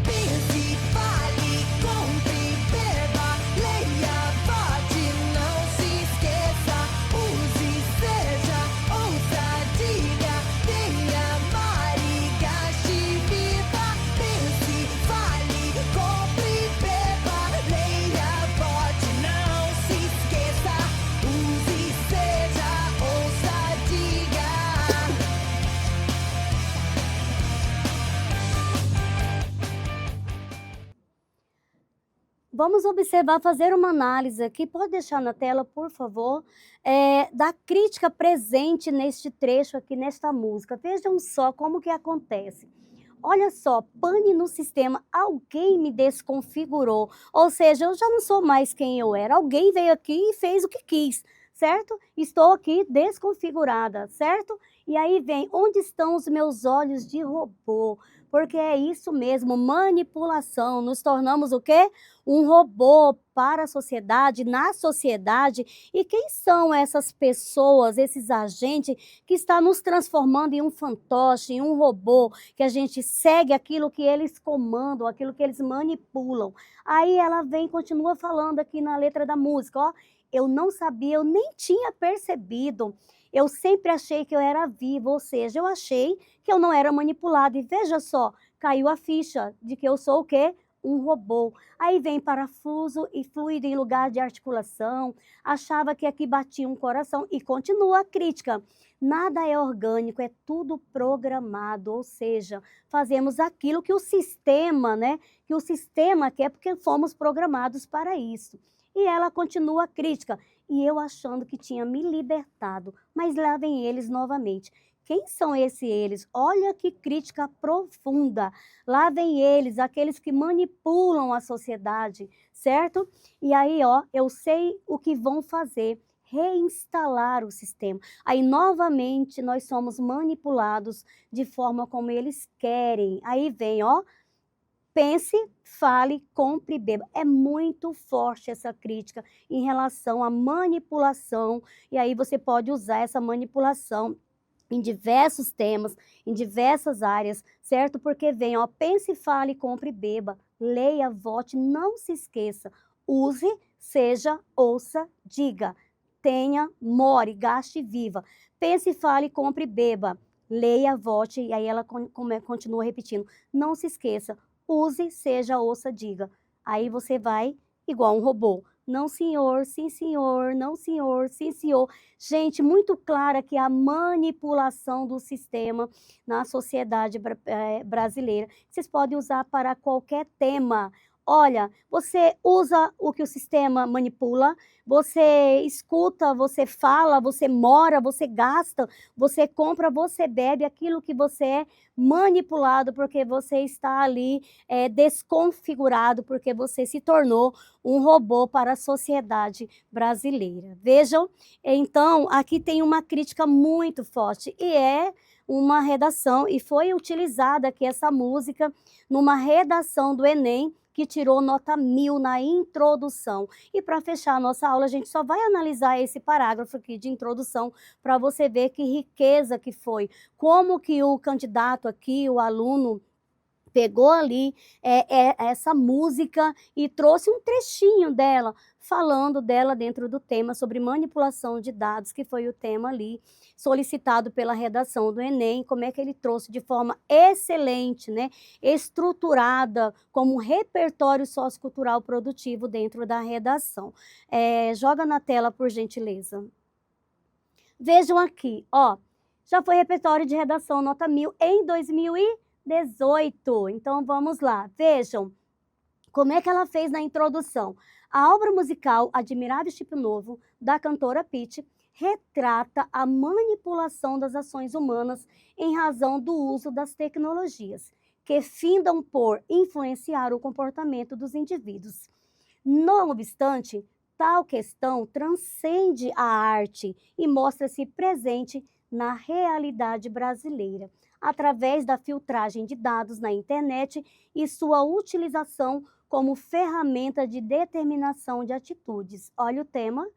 Pense, fale, compre, beba, leia, vote, não se esqueça, use, seja, ouça, diga, tenha, mare, gaste, viva. Pense, fale, compre, beba, leia, vote, não se esqueça, use, seja, ouça, diga. Vamos observar, fazer uma análise aqui, pode deixar na tela, por favor, da crítica presente neste trecho aqui, nesta música. Vejam só como que acontece. Olha só, pane no sistema, alguém me desconfigurou, ou seja, eu já não sou mais quem eu era, alguém veio aqui e fez o que quis, certo? Estou aqui desconfigurada, certo? E aí vem, onde estão os meus olhos de robô? Porque é isso mesmo, manipulação, nos tornamos o quê? Um robô para a sociedade, na sociedade. E quem são essas pessoas, esses agentes que estão nos transformando em um fantoche, em um robô, que a gente segue aquilo que eles comandam, aquilo que eles manipulam? Aí ela vem e continua falando aqui na letra da música, ó, eu não sabia, eu nem tinha percebido, eu sempre achei que eu era viva, ou seja, eu achei que eu não era manipulada. E veja só, caiu a ficha de que eu sou o quê? Um robô. Aí vem parafuso e fluido em lugar de articulação, achava que aqui batia um coração e continua a crítica. Nada é orgânico, é tudo programado, ou seja, fazemos aquilo que o sistema, né? Que o sistema quer porque fomos programados para isso. E ela continua a crítica. E eu achando que tinha me libertado, mas lá vem eles novamente. Quem são eles? Olha que crítica profunda. Lá vem eles, aqueles que manipulam a sociedade, certo? E aí, ó, eu sei o que vão fazer, reinstalar o sistema. Aí, novamente, nós somos manipulados de forma como eles querem. Aí vem, ó, pense, fale, compre e beba. É muito forte essa crítica em relação à manipulação, e aí você pode usar essa manipulação em diversos temas, em diversas áreas, certo? Porque vem, ó, pense, fale, compre e beba, leia, vote, não se esqueça, use, seja, ouça, diga, tenha, more, gaste, viva. Pense, fale, compre e beba, leia, vote, e aí ela continua repetindo, não se esqueça, use, seja, ouça, diga. Aí você vai igual um robô. Não, senhor, sim, senhor, não, senhor, sim, senhor. Gente, muito clara que a manipulação do sistema na sociedade brasileira. Vocês podem usar para qualquer tema. Olha, você usa o que o sistema manipula, você escuta, você fala, você mora, você gasta, você compra, você bebe aquilo que você é manipulado, porque você está ali desconfigurado, porque você se tornou um robô para a sociedade brasileira. Vejam, então, aqui tem uma crítica muito forte, e é uma redação, e foi utilizada aqui essa música numa redação do Enem, que tirou nota 1000 na introdução. E para fechar a nossa aula, a gente só vai analisar esse parágrafo aqui de introdução, para você ver que riqueza que foi, como que o candidato aqui, o aluno, pegou ali essa música e trouxe um trechinho dela, falando dela dentro do tema sobre manipulação de dados, que foi o tema ali solicitado pela redação do Enem, como é que ele trouxe de forma excelente, né, estruturada, como um repertório sociocultural produtivo dentro da redação. Joga na tela, por gentileza. Vejam aqui, ó, já foi repertório de redação nota 1000 em 2018. Então, vamos lá. Vejam como é que ela fez na introdução. A obra musical Admirável Chip Novo, da cantora Pitty, retrata a manipulação das ações humanas em razão do uso das tecnologias, que findam por influenciar o comportamento dos indivíduos. Não obstante, tal questão transcende a arte e mostra-se presente na realidade brasileira, através da filtragem de dados na internet e sua utilização como ferramenta de determinação de atitudes. Olha o tema.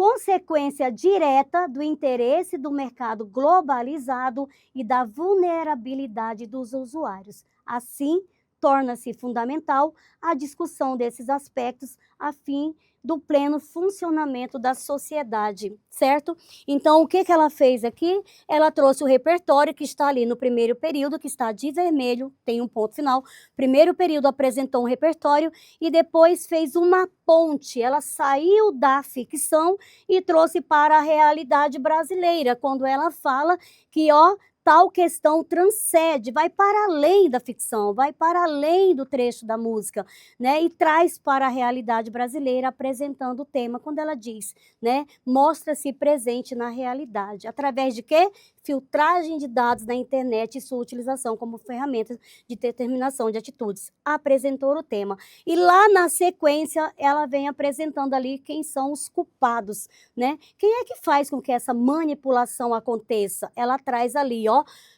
consequência direta do interesse do mercado globalizado e da vulnerabilidade dos usuários. Assim, torna-se fundamental a discussão desses aspectos a fim do pleno funcionamento da sociedade, certo? Então, o que ela fez aqui? Ela trouxe o repertório que está ali no primeiro período, que está de vermelho, tem um ponto final. Primeiro período apresentou um repertório e depois fez uma ponte. Ela saiu da ficção e trouxe para a realidade brasileira, quando ela fala que, tal questão transcende, vai para além da ficção, vai para além do trecho da música, né? E traz para a realidade brasileira, apresentando o tema, quando ela diz, né? Mostra-se presente na realidade. Através de quê? Filtragem de dados na internet e sua utilização como ferramenta de determinação de atitudes. Apresentou o tema. E lá na sequência, ela vem apresentando ali quem são os culpados, né? Quem é que faz com que essa manipulação aconteça? Ela traz ali,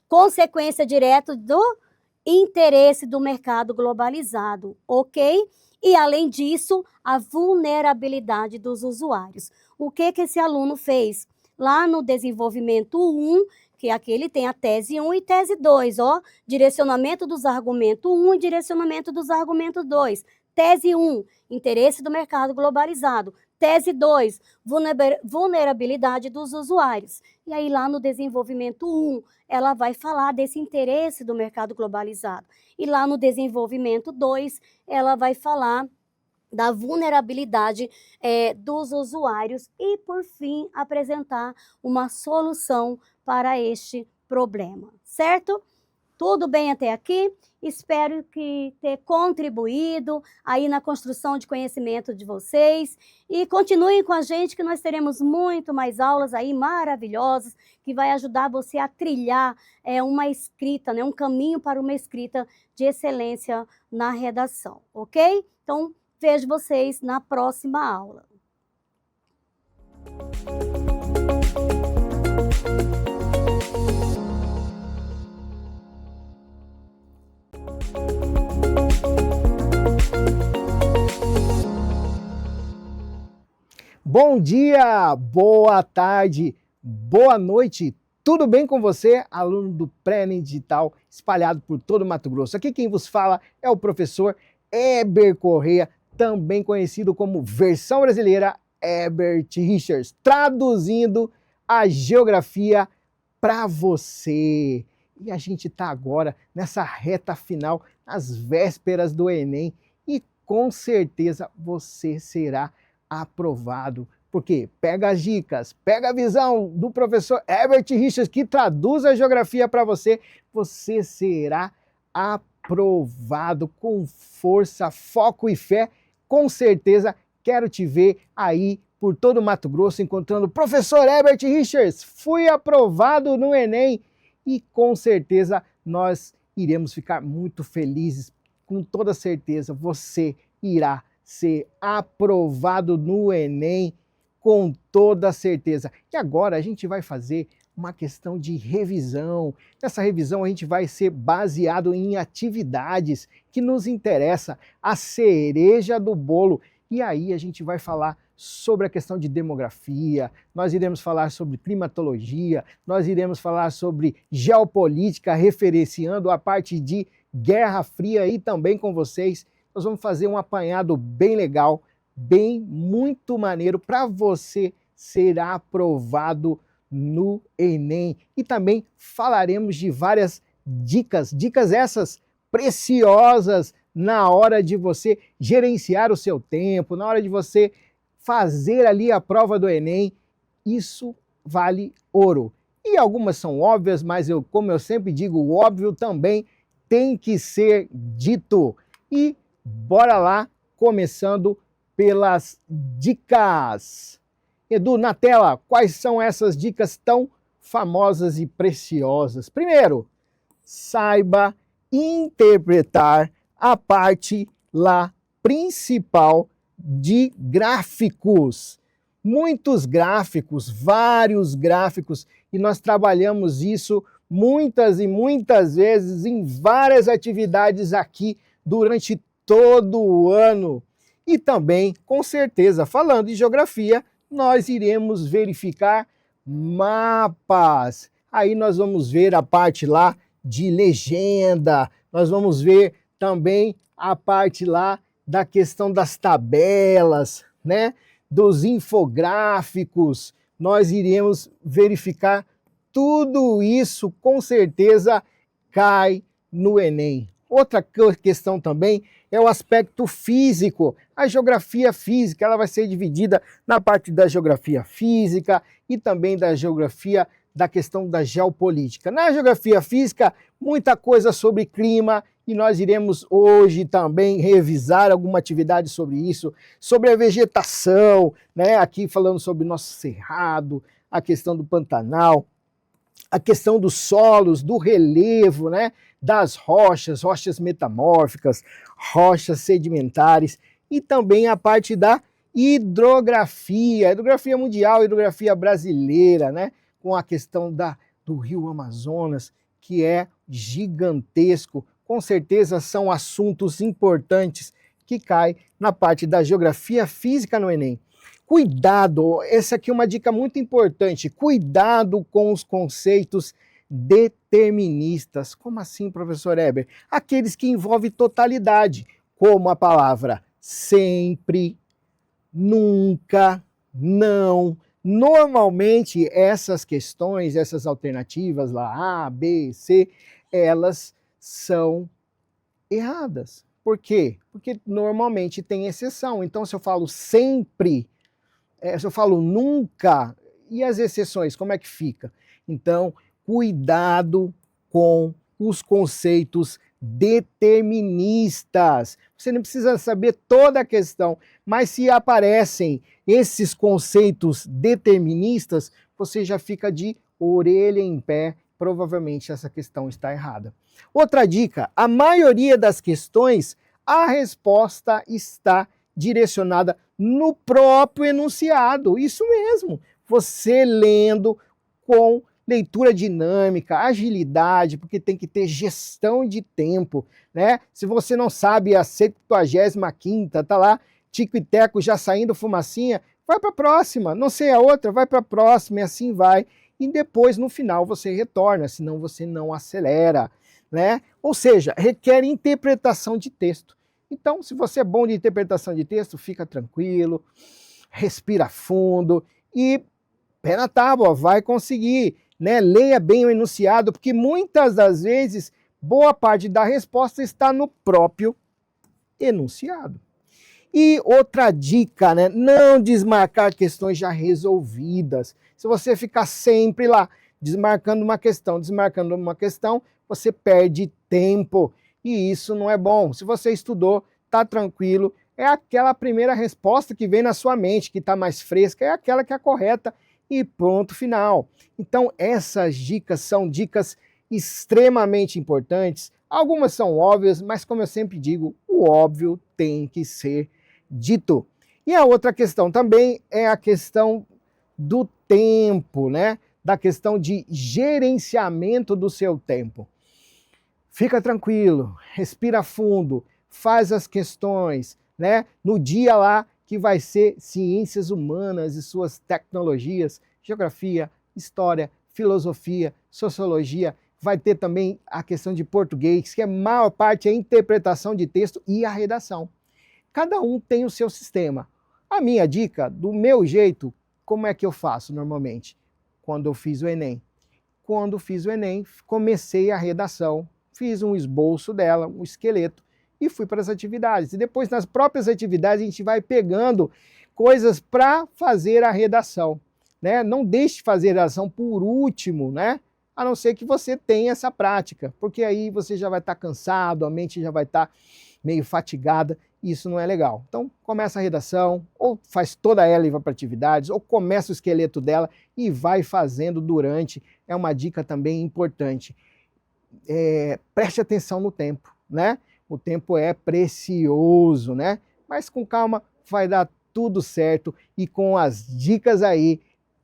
consequência direta do interesse do mercado globalizado, ok? E, além disso, a vulnerabilidade dos usuários. O que esse aluno fez? Lá no desenvolvimento 1, que aqui ele tem a tese 1 e tese 2, direcionamento dos argumentos 1 e direcionamento dos argumentos 2. Tese 1, interesse do mercado globalizado. Tese 2, vulnerabilidade dos usuários. E aí lá no desenvolvimento 1, ela vai falar desse interesse do mercado globalizado. E lá no desenvolvimento 2, ela vai falar da vulnerabilidade dos usuários e, por fim, apresentar uma solução para este problema, certo? Tudo bem até aqui? Espero que ter contribuído aí na construção de conhecimento de vocês e continuem com a gente que nós teremos muito mais aulas aí maravilhosas que vai ajudar você a trilhar uma escrita, né, um caminho para uma escrita de excelência na redação, ok? Então, vejo vocês na próxima aula. Bom dia, boa tarde, boa noite, tudo bem com você, aluno do Pré-ENEM Digital, espalhado por todo o Mato Grosso? Aqui quem vos fala é o professor Heber Correia, também conhecido como versão brasileira Herbert Richards, traduzindo a geografia para você. E a gente está agora nessa reta final, nas vésperas do Enem, e com certeza você será aprovado, porque pega as dicas, pega a visão do professor Herbert Richards, que traduz a geografia para você, você será aprovado com força, foco e fé. Com certeza, quero te ver aí por todo o Mato Grosso, encontrando o professor Herbert Richards, fui aprovado no Enem, e com certeza nós iremos ficar muito felizes, com toda certeza você irá ser aprovado no Enem, com toda certeza. E agora a gente vai fazer uma questão de revisão. Nessa revisão a gente vai ser baseado em atividades que nos interessam, a cereja do bolo. E aí a gente vai falar sobre a questão de demografia, nós iremos falar sobre climatologia, nós iremos falar sobre geopolítica, referenciando a parte de Guerra Fria e também com vocês. Nós vamos fazer um apanhado bem legal, muito maneiro, para você ser aprovado no Enem. E também falaremos de várias dicas essas preciosas na hora de você gerenciar o seu tempo, na hora de você fazer ali a prova do Enem. Isso vale ouro. E algumas são óbvias, mas como eu sempre digo, o óbvio também tem que ser dito. E bora lá, começando pelas dicas. Edu, na tela, quais são essas dicas tão famosas e preciosas? Primeiro, saiba interpretar a parte lá principal de gráficos. Muitos gráficos, vários gráficos, e nós trabalhamos isso muitas e muitas vezes em várias atividades aqui durante todo o ano. E também, com certeza, falando de geografia, nós iremos verificar mapas. Aí nós vamos ver a parte lá de legenda, nós vamos ver também a parte lá da questão das tabelas, né? Dos infográficos. Nós iremos verificar tudo isso, com certeza cai no Enem. Outra questão também é o aspecto físico. A geografia física, ela vai ser dividida na parte da geografia física e também da geografia da questão da geopolítica. Na geografia física, muita coisa sobre clima, e nós iremos hoje também revisar alguma atividade sobre isso, sobre a vegetação, né? Aqui falando sobre nosso cerrado, a questão do Pantanal, a questão dos solos, do relevo, né? Das rochas, rochas metamórficas, rochas sedimentares, e também a parte da hidrografia mundial, hidrografia brasileira, né? Com a questão do rio Amazonas, que é gigantesco. Com certeza são assuntos importantes que caem na parte da geografia física no Enem. Cuidado, essa aqui é uma dica muito importante, cuidado com os conceitos deterministas. Como assim, professor Eber? Aqueles que envolvem totalidade, como a palavra sempre, nunca, não. Normalmente essas questões, essas alternativas lá, A, B, C, elas são erradas. Por quê? Porque normalmente tem exceção. Então, se eu falo sempre, se eu falo nunca, e as exceções, como é que fica? Então, cuidado com os conceitos deterministas. Você não precisa saber toda a questão, mas se aparecem esses conceitos deterministas, você já fica de orelha em pé, provavelmente essa questão está errada. Outra dica, a maioria das questões, a resposta está direcionada no próprio enunciado. Isso mesmo, você lendo com leitura dinâmica, agilidade, porque tem que ter gestão de tempo, né? Se você não sabe a 75ª, tá lá, tico e teco já saindo fumacinha, vai para a próxima, não sei a outra, vai para a próxima e assim vai. E depois, no final, você retorna, senão você não acelera, né? Ou seja, requer interpretação de texto. Então, se você é bom de interpretação de texto, fica tranquilo, respira fundo e pé na tábua, vai conseguir, né? Leia bem o enunciado, porque muitas das vezes, boa parte da resposta está no próprio enunciado. E outra dica, né? Não desmarcar questões já resolvidas. Se você ficar sempre lá, desmarcando uma questão, você perde tempo. E isso não é bom. Se você estudou, tá tranquilo, é aquela primeira resposta que vem na sua mente, que está mais fresca, é aquela que é correta e ponto final. Então, essas dicas são dicas extremamente importantes. Algumas são óbvias, mas como eu sempre digo, o óbvio tem que ser dito. E a outra questão também é a questão do tempo, né? Da questão de gerenciamento do seu tempo. Fica tranquilo, respira fundo, faz as questões, né? No dia lá que vai ser ciências humanas e suas tecnologias, geografia, história, filosofia, sociologia, vai ter também a questão de português, que a maior parte é a interpretação de texto e a redação. Cada um tem o seu sistema. A minha dica, do meu jeito, como é que eu faço normalmente? Quando eu fiz o Enem. Quando fiz o Enem, comecei a redação, fiz um esboço dela, um esqueleto, e fui para as atividades. E depois, nas próprias atividades, a gente vai pegando coisas para fazer a redação, né? Não deixe de fazer a redação por último, né? A não ser que você tenha essa prática, porque aí você já vai estar cansado, a mente já vai estar meio fatigada, e isso não é legal. Então, começa a redação, ou faz toda ela e vai para atividades, ou começa o esqueleto dela e vai fazendo durante. É uma dica também importante. Preste atenção no tempo, né? O tempo é precioso, né? Mas com calma vai dar tudo certo, e com as dicas aí,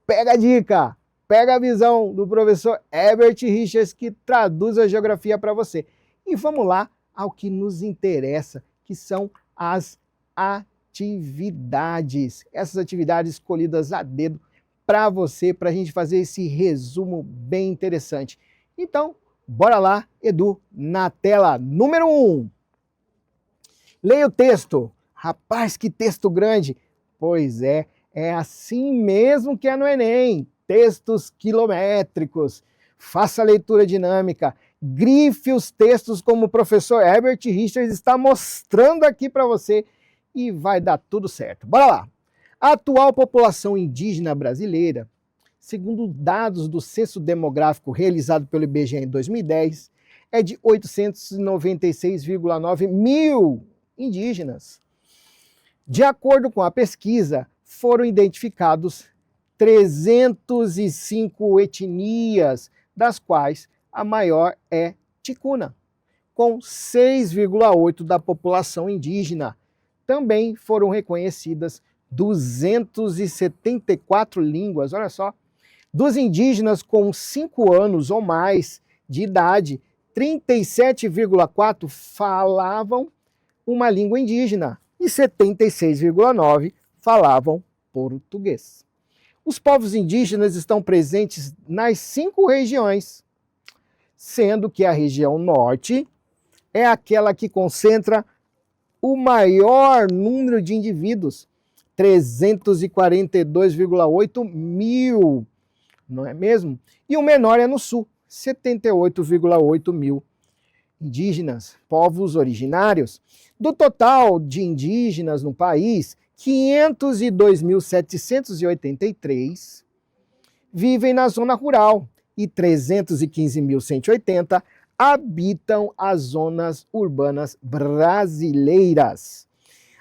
pega a dica, pega a visão do professor Herbert Richards, que traduz a geografia para você. E vamos lá ao que nos interessa, que são as atividades. atividades. Essas atividades escolhidas a dedo para você, para a gente fazer esse resumo bem interessante. Então, bora lá, Edu, na tela número 1. Leia o texto. Rapaz, que texto grande. Pois é assim mesmo que é no Enem. Textos quilométricos. Faça a leitura dinâmica. Grife os textos como o professor Herbert Richards está mostrando aqui para você e vai dar tudo certo. Bora lá. A atual população indígena brasileira, segundo dados do Censo Demográfico realizado pelo IBGE em 2010, é de 896,9 mil indígenas. De acordo com a pesquisa, foram identificados 305 etnias, das quais a maior é ticuna, com 6,8% da população indígena. Também foram reconhecidas 274 línguas, olha só. Dos indígenas com 5 anos ou mais de idade, 37,4% falavam uma língua indígena e 76,9% falavam português. Os povos indígenas estão presentes nas 5 regiões, sendo que a região norte é aquela que concentra o maior número de indivíduos, 342,8 mil, não é mesmo? E o menor é no sul, 78,8 mil indígenas, povos originários. Do total de indígenas no país, 502.783 vivem na zona rural e 315.180 habitam as zonas urbanas brasileiras.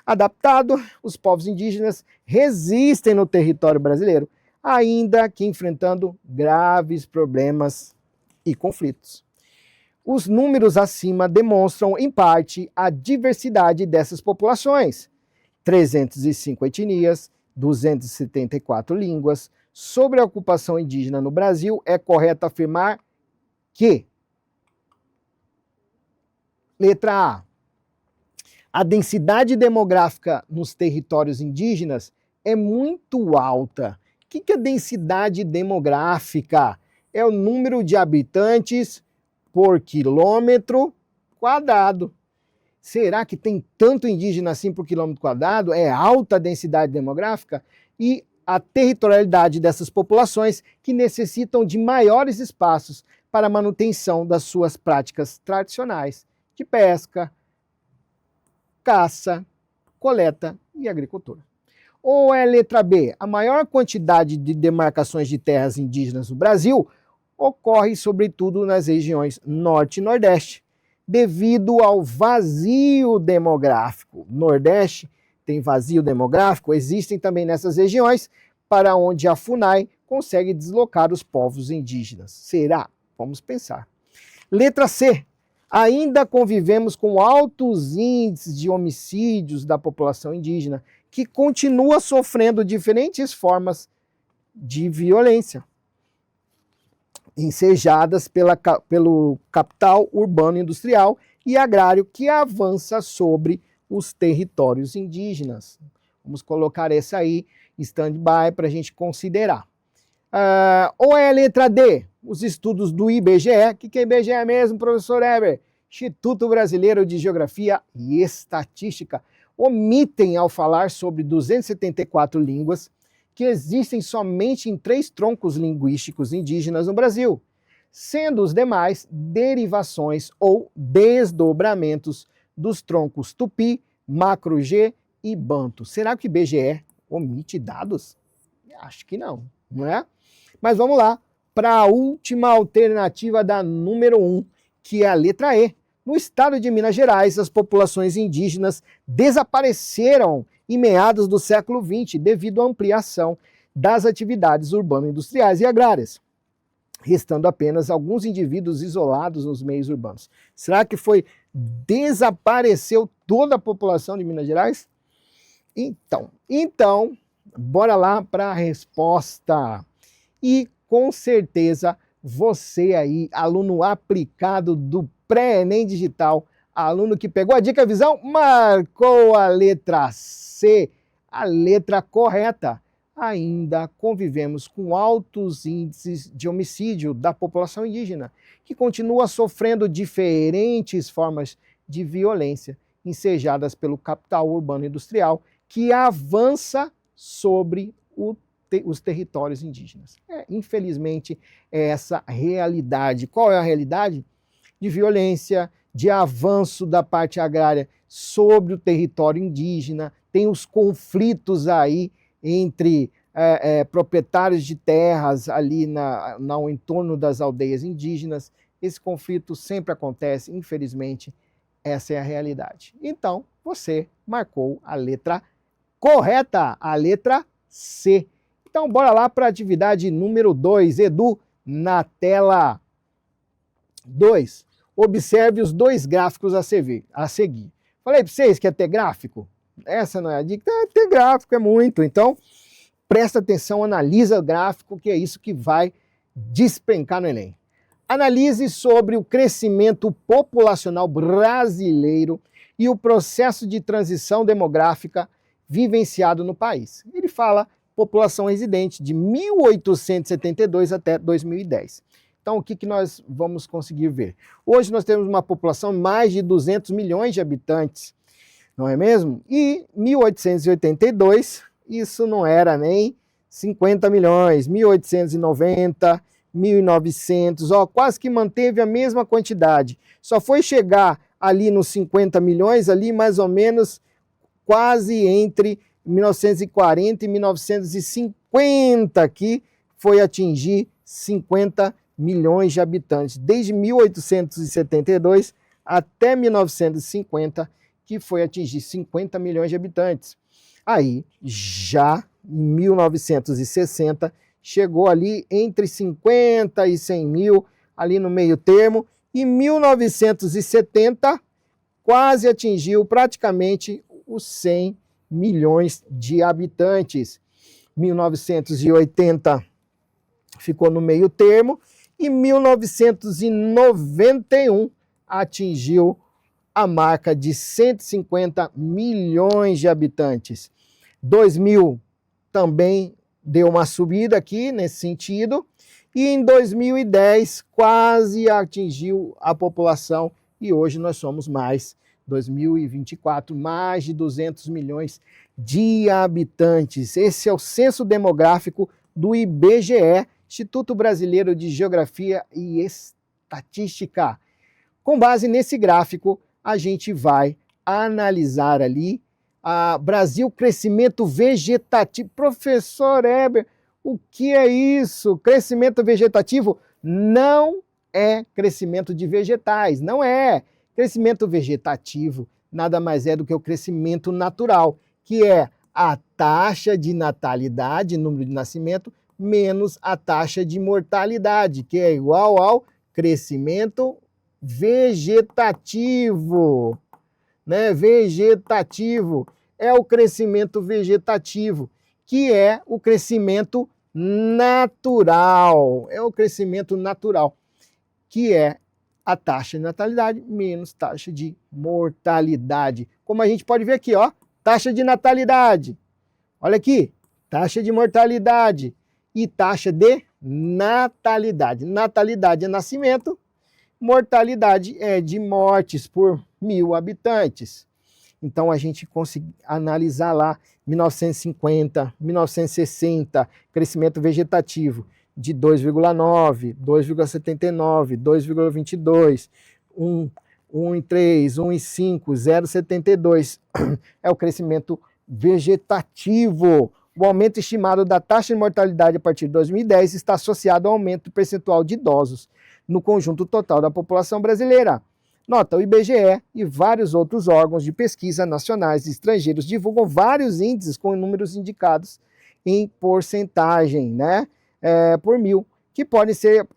Adaptado, os povos indígenas resistem no território brasileiro, ainda que enfrentando graves problemas e conflitos. Os números acima demonstram, em parte, a diversidade dessas populações. 305 etnias, 274 línguas. Sobre a ocupação indígena no Brasil, é correto afirmar que: letra A densidade demográfica nos territórios indígenas é muito alta. O que é densidade demográfica? É o número de habitantes por quilômetro quadrado. Será que tem tanto indígena assim por quilômetro quadrado? É alta a densidade demográfica? E a territorialidade dessas populações que necessitam de maiores espaços para a manutenção das suas práticas tradicionais de pesca, caça, coleta e agricultura. Ou é letra B, a maior quantidade de demarcações de terras indígenas no Brasil ocorre sobretudo nas regiões Norte e Nordeste, devido ao vazio demográfico. Nordeste tem vazio demográfico, existem também nessas regiões para onde a FUNAI consegue deslocar os povos indígenas. Será? Vamos pensar. Letra C. Ainda convivemos com altos índices de homicídios da população indígena, que continua sofrendo diferentes formas de violência, ensejadas pelo capital urbano industrial e agrário que avança sobre os territórios indígenas. Vamos colocar essa aí, stand-by, para a gente considerar. Ou é a letra D, os estudos do IBGE. O que é IBGE mesmo, professor Heber? Instituto Brasileiro de Geografia e Estatística. Omitem ao falar sobre 274 línguas que existem somente em 3 troncos linguísticos indígenas no Brasil, sendo os demais derivações ou desdobramentos dos troncos Tupi, Macro-G e Banto. Será que o IBGE omite dados? Acho que não, não é? Mas vamos lá para a última alternativa da número 1, que é a letra E. No estado de Minas Gerais, as populações indígenas desapareceram em meados do século XX devido à ampliação das atividades urbano-industriais e agrárias, restando apenas alguns indivíduos isolados nos meios urbanos. Será que desapareceu toda a população de Minas Gerais? Então, bora lá para a resposta. E com certeza você aí, aluno aplicado do Pré-ENEM Digital, Aluno que pegou a dica visão, marcou a letra C, a letra correta. Ainda convivemos com altos índices de homicídio da população indígena, que continua sofrendo diferentes formas de violência ensejadas pelo capital urbano industrial, que avança sobre os territórios indígenas. Infelizmente, é essa realidade. Qual é a realidade? De violência, de avanço da parte agrária sobre o território indígena, tem os conflitos aí entre proprietários de terras ali no entorno das aldeias indígenas. Esse conflito sempre acontece, infelizmente, essa é a realidade. Então, você marcou a letra correta, a letra C. Então, bora lá para a atividade número 2. Edu, na tela 2. Observe os 2 gráficos a seguir. Falei para vocês que é ter gráfico? Essa não é a dica? Ter gráfico é muito. Então, presta atenção, analisa o gráfico, que é isso que vai despencar no Enem. Analise sobre o crescimento populacional brasileiro e o processo de transição demográfica vivenciado no país. Ele fala população residente de 1872 até 2010. Então, o que nós vamos conseguir ver? Hoje nós temos uma população de mais de 200 milhões de habitantes, não é mesmo? E 1882, isso não era nem 50 milhões, 1890, 1900, quase que manteve a mesma quantidade. Só foi chegar ali nos 50 milhões, ali mais ou menos quase entre 1940 e 1950, que foi atingir 50 milhões de habitantes. Desde 1872 até 1950, que foi atingir 50 milhões de habitantes. Aí, já em 1960, chegou ali entre 50 e 100 mil, ali no meio termo. Em 1970, quase atingiu praticamente os 100 milhões de habitantes. 1980 ficou no meio termo e 1991 atingiu a marca de 150 milhões de habitantes. 2000 também deu uma subida aqui nesse sentido, e em 2010 quase atingiu a população, e hoje nós somos mais, 2024, mais de 200 milhões de habitantes. Esse é o censo demográfico do IBGE, Instituto Brasileiro de Geografia e Estatística. Com base nesse gráfico, a gente vai analisar ali Brasil crescimento vegetativo. Professor Heber, o que é isso? Crescimento vegetativo não é crescimento de vegetais, não é. Crescimento vegetativo nada mais é do que o crescimento natural, que é a taxa de natalidade, número de nascimento, menos a taxa de mortalidade, que é igual ao crescimento vegetativo, né? Vegetativo é o crescimento vegetativo, que é o crescimento natural, que é a taxa de natalidade menos taxa de mortalidade. Como a gente pode ver aqui, taxa de natalidade. Olha aqui, taxa de mortalidade e taxa de natalidade. Natalidade é nascimento, mortalidade é de mortes por 1.000 habitantes. Então a gente consegue analisar lá 1950, 1960, crescimento vegetativo de 2,9, 2,79, 2,22, 1,3, 1,5, 0,72. É o crescimento vegetativo. O aumento estimado da taxa de mortalidade a partir de 2010 está associado ao aumento do percentual de idosos no conjunto total da população brasileira. Nota, o IBGE e vários outros órgãos de pesquisa nacionais e estrangeiros divulgam vários índices com números indicados em porcentagem, né, por 1.000, que podem ser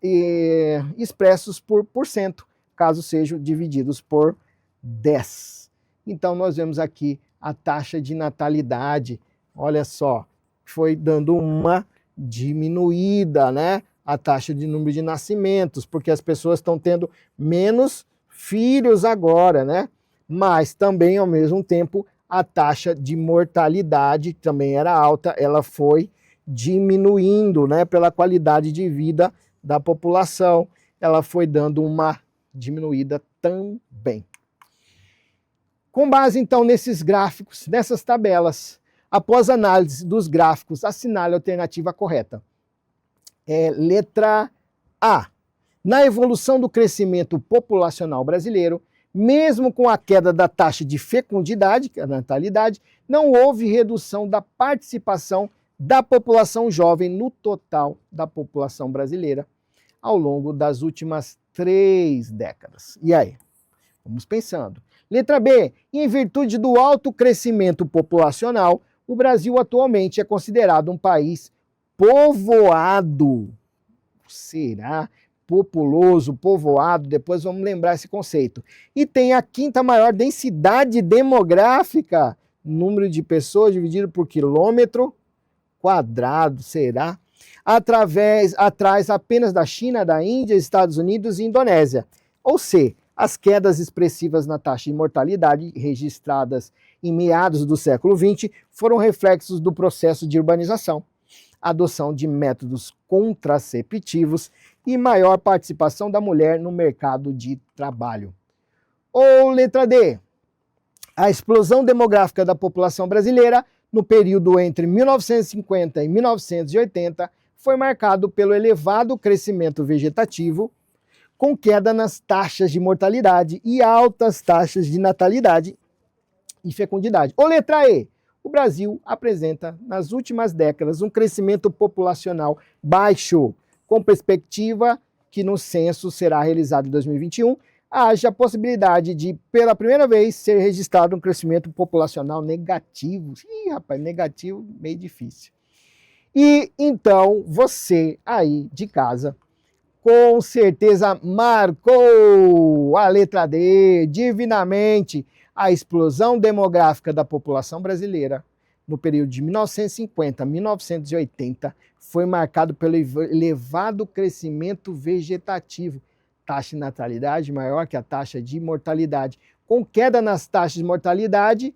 expressos por porcento, caso sejam divididos por 10. Então, nós vemos aqui a taxa de natalidade, olha só, foi dando uma diminuída, né, a taxa de número de nascimentos, porque as pessoas estão tendo menos filhos agora, né? Mas também, ao mesmo tempo, a taxa de mortalidade também era alta, ela foi diminuindo, né, pela qualidade de vida da população, ela foi dando uma diminuída também. Com base, então, nesses gráficos, nessas tabelas, após análise dos gráficos, assinale a alternativa correta. Letra A. Na evolução do crescimento populacional brasileiro, mesmo com a queda da taxa de fecundidade, que é a natalidade, não houve redução da participação da população jovem no total da população brasileira ao longo das últimas 3 décadas. E aí? Vamos pensando. Letra B. Em virtude do alto crescimento populacional, o Brasil atualmente é considerado um país povoado. Será? Populoso, povoado, depois vamos lembrar esse conceito. E tem a 5ª maior densidade demográfica, número de pessoas dividido por quilômetro quadrado, será? Atrás apenas da China, da Índia, Estados Unidos e Indonésia. Ou seja, as quedas expressivas na taxa de mortalidade registradas em meados do século XX foram reflexos do processo de urbanização, adoção de métodos contraceptivos e maior participação da mulher no mercado de trabalho. Ou letra D. A explosão demográfica da população brasileira no período entre 1950 e 1980 foi marcado pelo elevado crescimento vegetativo, com queda nas taxas de mortalidade e altas taxas de natalidade e fecundidade. Ou letra E. O Brasil apresenta, nas últimas décadas, um crescimento populacional baixo, com perspectiva que no censo será realizado em 2021, haja a possibilidade de, pela primeira vez, ser registrado um crescimento populacional negativo. Ih, rapaz, negativo, meio difícil. E então, você aí de casa, com certeza marcou a letra D, divinamente. A explosão demográfica da população brasileira no período de 1950 a 1980 foi marcado pelo elevado crescimento vegetativo, taxa de natalidade maior que a taxa de mortalidade, com queda nas taxas de mortalidade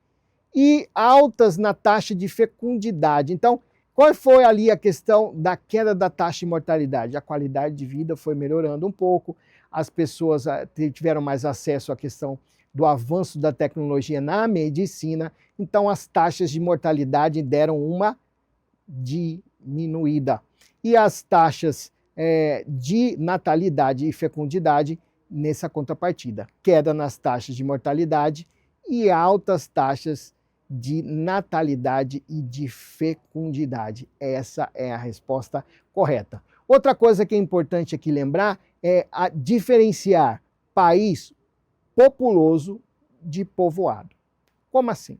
e altas na taxa de fecundidade. Então, qual foi ali a questão da queda da taxa de mortalidade? A qualidade de vida foi melhorando um pouco, as pessoas tiveram mais acesso à questão do avanço da tecnologia na medicina, então as taxas de mortalidade deram uma diminuída. E as taxas de natalidade e fecundidade nessa contrapartida. Queda nas taxas de mortalidade e altas taxas de natalidade e de fecundidade. Essa é a resposta correta. Outra coisa que é importante aqui lembrar é diferenciar país populoso de povoado. Como assim?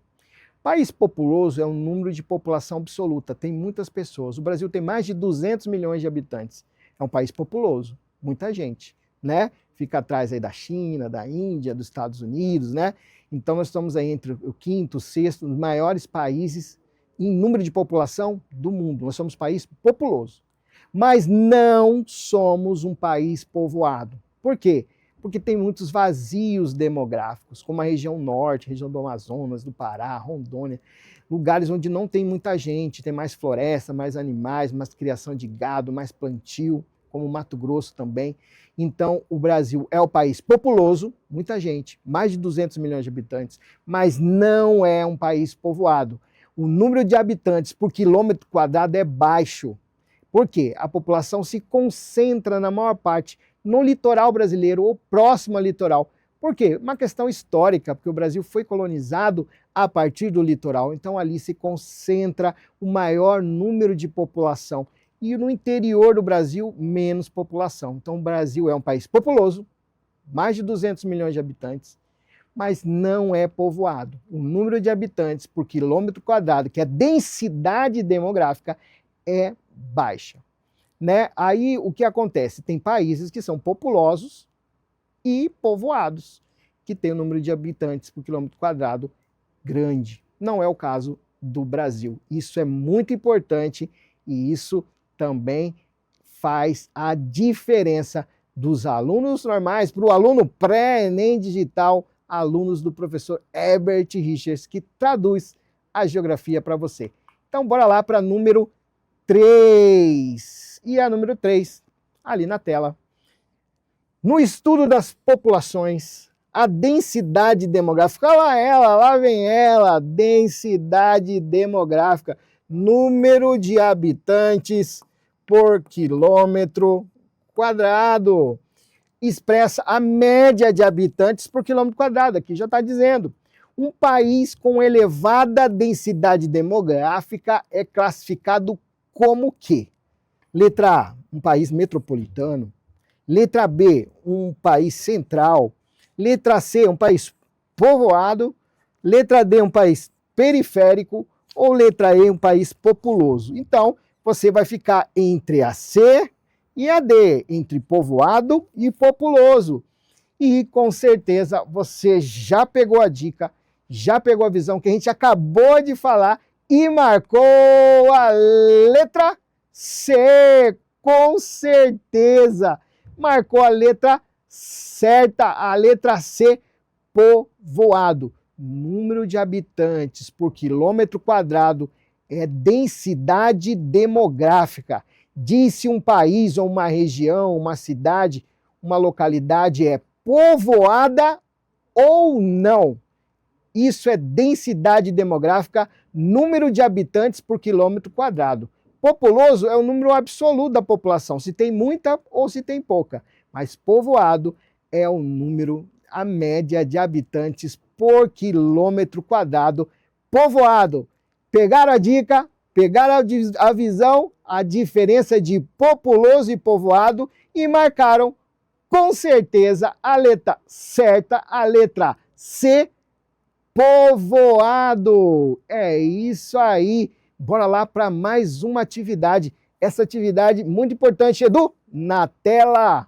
País populoso é um número de população absoluta, tem muitas pessoas. O Brasil tem mais de 200 milhões de habitantes. É um país populoso, muita gente, né? Fica atrás aí da China, da Índia, dos Estados Unidos, né? Então nós estamos aí entre o 5º, 6º, os maiores países em número de população do mundo. Nós somos um país populoso. Mas não somos um país povoado. Por quê? Porque tem muitos vazios demográficos, como a região norte, região do Amazonas, do Pará, Rondônia, lugares onde não tem muita gente, tem mais floresta, mais animais, mais criação de gado, mais plantio, como o Mato Grosso também. Então, o Brasil é o país populoso, muita gente, mais de 200 milhões de habitantes, mas não é um país povoado. O número de habitantes por quilômetro quadrado é baixo. Por quê? A população se concentra, na maior parte, no litoral brasileiro ou próximo ao litoral. Por quê? Uma questão histórica, porque o Brasil foi colonizado a partir do litoral, então ali se concentra o maior número de população. E no interior do Brasil, menos população. Então o Brasil é um país populoso, mais de 200 milhões de habitantes, mas não é povoado. O número de habitantes por quilômetro quadrado, que é a densidade demográfica, é baixa. Né? Aí o que acontece? Tem países que são populosos e povoados, que tem um número de habitantes por quilômetro quadrado grande. Não é o caso do Brasil. Isso é muito importante e isso também faz a diferença dos alunos normais para o aluno pré-ENEM digital, alunos do professor Herbert Richards, que traduz a geografia para você. Então, bora lá para número 3. E a número 3, ali na tela. No estudo das populações, a densidade demográfica, lá vem ela, densidade demográfica, número de habitantes por quilômetro quadrado, expressa a média de habitantes por quilômetro quadrado, aqui já está dizendo. Um país com elevada densidade demográfica é classificado como quê? Letra A, um país metropolitano. Letra B, um país central. Letra C, um país povoado. Letra D, um país periférico. Ou letra E, um país populoso. Então, você vai ficar entre a C e a D, entre povoado e populoso. E com certeza você já pegou a dica, já pegou a visão que a gente acabou de falar e marcou a letra C, com certeza. Marcou a letra certa, a letra C, povoado. Número de habitantes por quilômetro quadrado é densidade demográfica. Diz se um país ou uma região, uma cidade, uma localidade é povoada ou não. Isso é densidade demográfica, número de habitantes por quilômetro quadrado. Populoso é o número absoluto da população, se tem muita ou se tem pouca. Mas povoado é o número, a média de habitantes por quilômetro quadrado. Povoado. Pegaram a dica? Pegaram a visão, a diferença de populoso e povoado e marcaram com certeza a letra certa, a letra C, povoado. É isso aí. Bora lá para mais uma atividade. Essa atividade muito importante, Edu, na tela.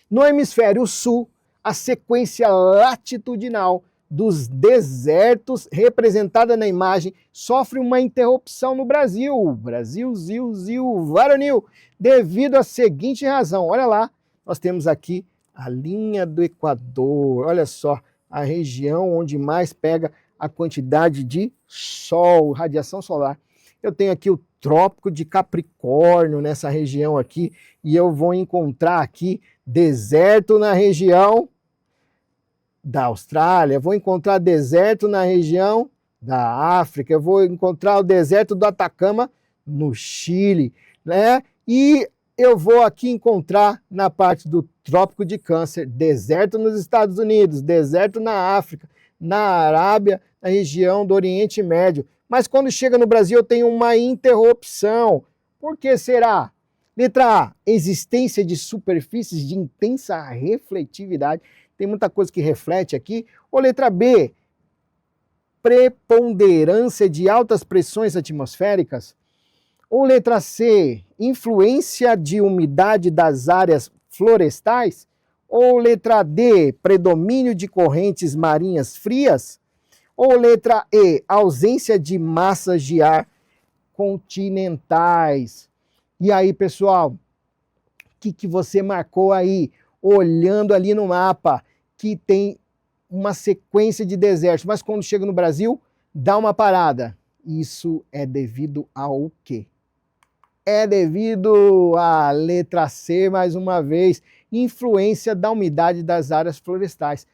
No hemisfério sul, a sequência latitudinal dos desertos representada na imagem sofre uma interrupção no Brasil. Brasil, zil, varonil, devido à seguinte razão. Olha lá, nós temos aqui a linha do Equador. Olha só, a região onde mais pega a quantidade de sol, radiação solar. Eu tenho aqui o Trópico de Capricórnio nessa região aqui e eu vou encontrar aqui deserto na região da Austrália, vou encontrar deserto na região da África, eu vou encontrar o deserto do Atacama no Chile, né? E eu vou aqui encontrar na parte do Trópico de Câncer, deserto nos Estados Unidos, deserto na África, na Arábia, na região do Oriente Médio. Mas quando chega no Brasil eu tenho uma interrupção. Por que será? Letra A, existência de superfícies de intensa refletividade. Tem muita coisa que reflete aqui. Ou letra B, preponderância de altas pressões atmosféricas. Ou letra C, influência de umidade das áreas florestais. Ou letra D, predomínio de correntes marinhas frias. Ou letra E, ausência de massas de ar continentais. E aí, pessoal, o que você marcou aí? Olhando ali no mapa, que tem uma sequência de desertos, mas quando chega no Brasil, dá uma parada. Isso é devido ao quê? É devido à letra C, mais uma vez, influência da umidade das áreas florestais.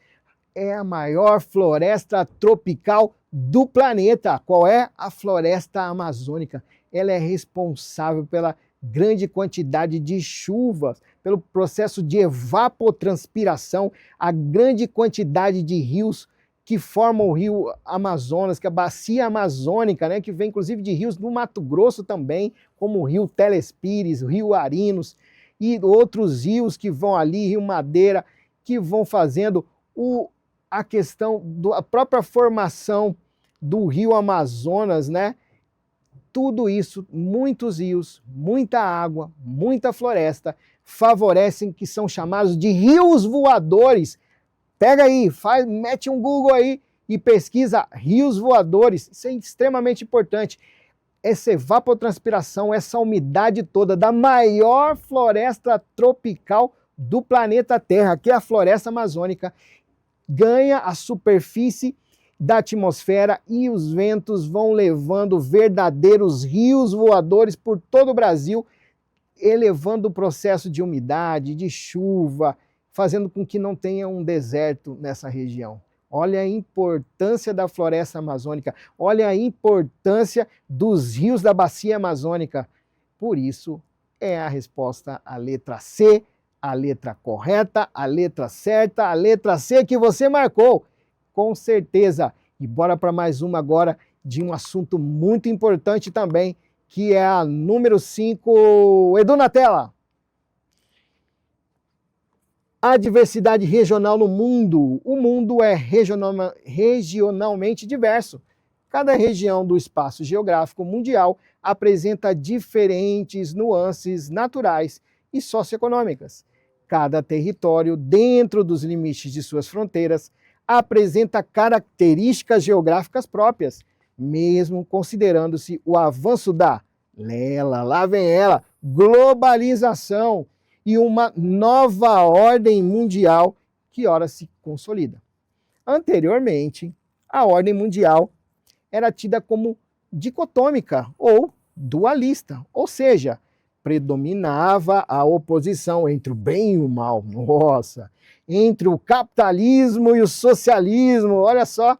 É a maior floresta tropical do planeta. Qual é? A floresta amazônica. Ela é responsável pela grande quantidade de chuvas, pelo processo de evapotranspiração, a grande quantidade de rios que formam o rio Amazonas, que é a bacia amazônica, né, que vem inclusive de rios do Mato Grosso também, como o rio Telespires, o rio Arinos e outros rios que vão ali, Rio Madeira, que vão fazendo a questão da própria formação do rio Amazonas, né? Tudo isso, muitos rios, muita água, muita floresta, favorecem que são chamados de rios voadores. Pega aí, mete um Google aí e pesquisa rios voadores. Isso é extremamente importante. essa evapotranspiração, essa umidade toda da maior floresta tropical do planeta Terra, que é a floresta amazônica, ganha a superfície da atmosfera e os ventos vão levando verdadeiros rios voadores por todo o Brasil, elevando o processo de umidade, de chuva, fazendo com que não tenha um deserto nessa região. Olha a importância da floresta amazônica, olha a importância dos rios da bacia amazônica. Por isso, é a resposta a letra C, a letra correta, a letra certa, a letra C que você marcou, com certeza. E bora para mais uma agora de um assunto muito importante também, que é a número 5. Edu, na tela. A diversidade regional no mundo. O mundo é regionalmente diverso. Cada região do espaço geográfico mundial apresenta diferentes nuances naturais e socioeconômicas. Cada território, dentro dos limites de suas fronteiras, apresenta características geográficas próprias, mesmo considerando-se o avanço da, lá vem ela, globalização e uma nova ordem mundial que ora se consolida. Anteriormente, a ordem mundial era tida como dicotômica ou dualista, ou seja, predominava a oposição entre o bem e o mal, nossa, entre o capitalismo e o socialismo, olha só.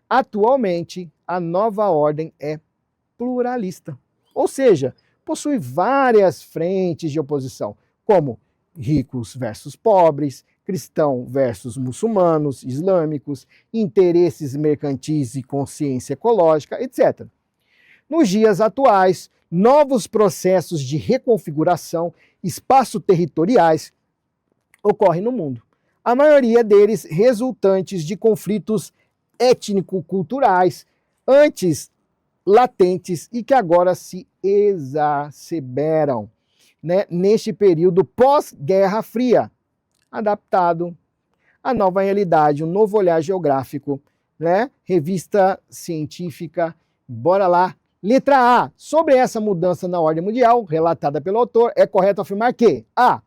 Atualmente, a nova ordem é pluralista, ou seja, possui várias frentes de oposição, como ricos versus pobres, cristão versus muçulmanos, islâmicos, interesses mercantis e consciência ecológica, etc. Nos dias atuais, novos processos de reconfiguração espaço-territoriais ocorrem no mundo. A maioria deles resultantes de conflitos étnico-culturais, antes latentes e que agora se exacerbaram, né, neste período pós-Guerra Fria, adaptado à nova realidade, um novo olhar geográfico, né? Revista científica, bora lá. Letra A. Sobre essa mudança na ordem mundial, relatada pelo autor, é correto afirmar que A.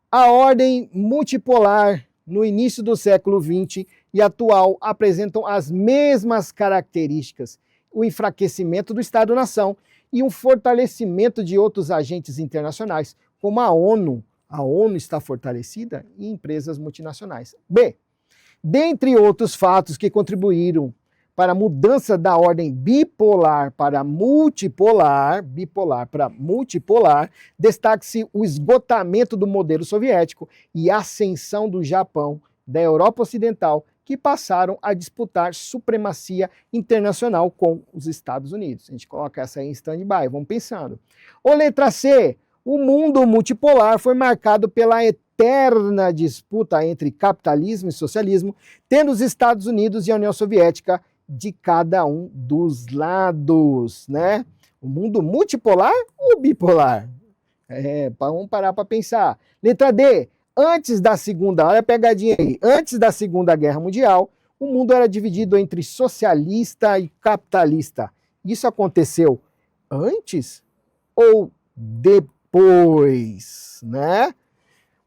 A ordem multipolar no início do século XX e atual apresentam as mesmas características, o enfraquecimento do Estado-nação e um fortalecimento de outros agentes internacionais, como a ONU. A ONU está fortalecida em empresas multinacionais. B. Dentre outros fatos que contribuíram para a mudança da ordem bipolar para multipolar, destaque-se o esgotamento do modelo soviético e a ascensão do Japão, da Europa Ocidental, que passaram a disputar supremacia internacional com os Estados Unidos. A gente coloca essa aí em stand-by, vamos pensando. Ou letra C, o mundo multipolar foi marcado pela eterna disputa entre capitalismo e socialismo, tendo os Estados Unidos e a União Soviética de cada um dos lados, né? O mundo multipolar ou bipolar? Vamos parar para pensar. Letra D. Antes da Segunda, olha a pegadinha aí, antes da Segunda Guerra Mundial, o mundo era dividido entre socialista e capitalista. Isso aconteceu antes ou depois, né?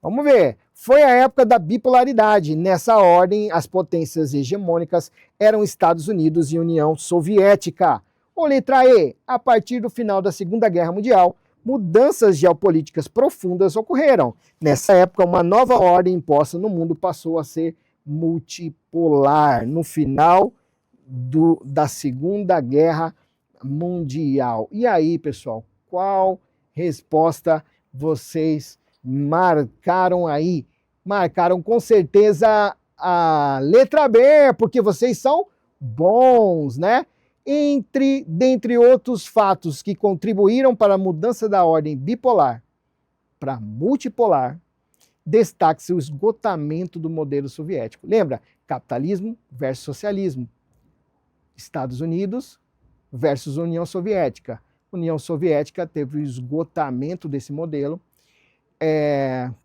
Vamos ver. Foi a época da bipolaridade. Nessa ordem, as potências hegemônicas eram Estados Unidos e União Soviética. Ou letra E, a partir do final da Segunda Guerra Mundial, mudanças geopolíticas profundas ocorreram. Nessa época, uma nova ordem imposta no mundo passou a ser multipolar, no final da Segunda Guerra Mundial. E aí, pessoal, qual resposta vocês marcaram aí? Marcaram com certeza a letra B, porque vocês são bons, né? Dentre outros fatos que contribuíram para a mudança da ordem bipolar para multipolar, destaque-se o esgotamento do modelo soviético. Lembra? Capitalismo versus socialismo. Estados Unidos versus União Soviética. União Soviética teve o esgotamento desse modelo,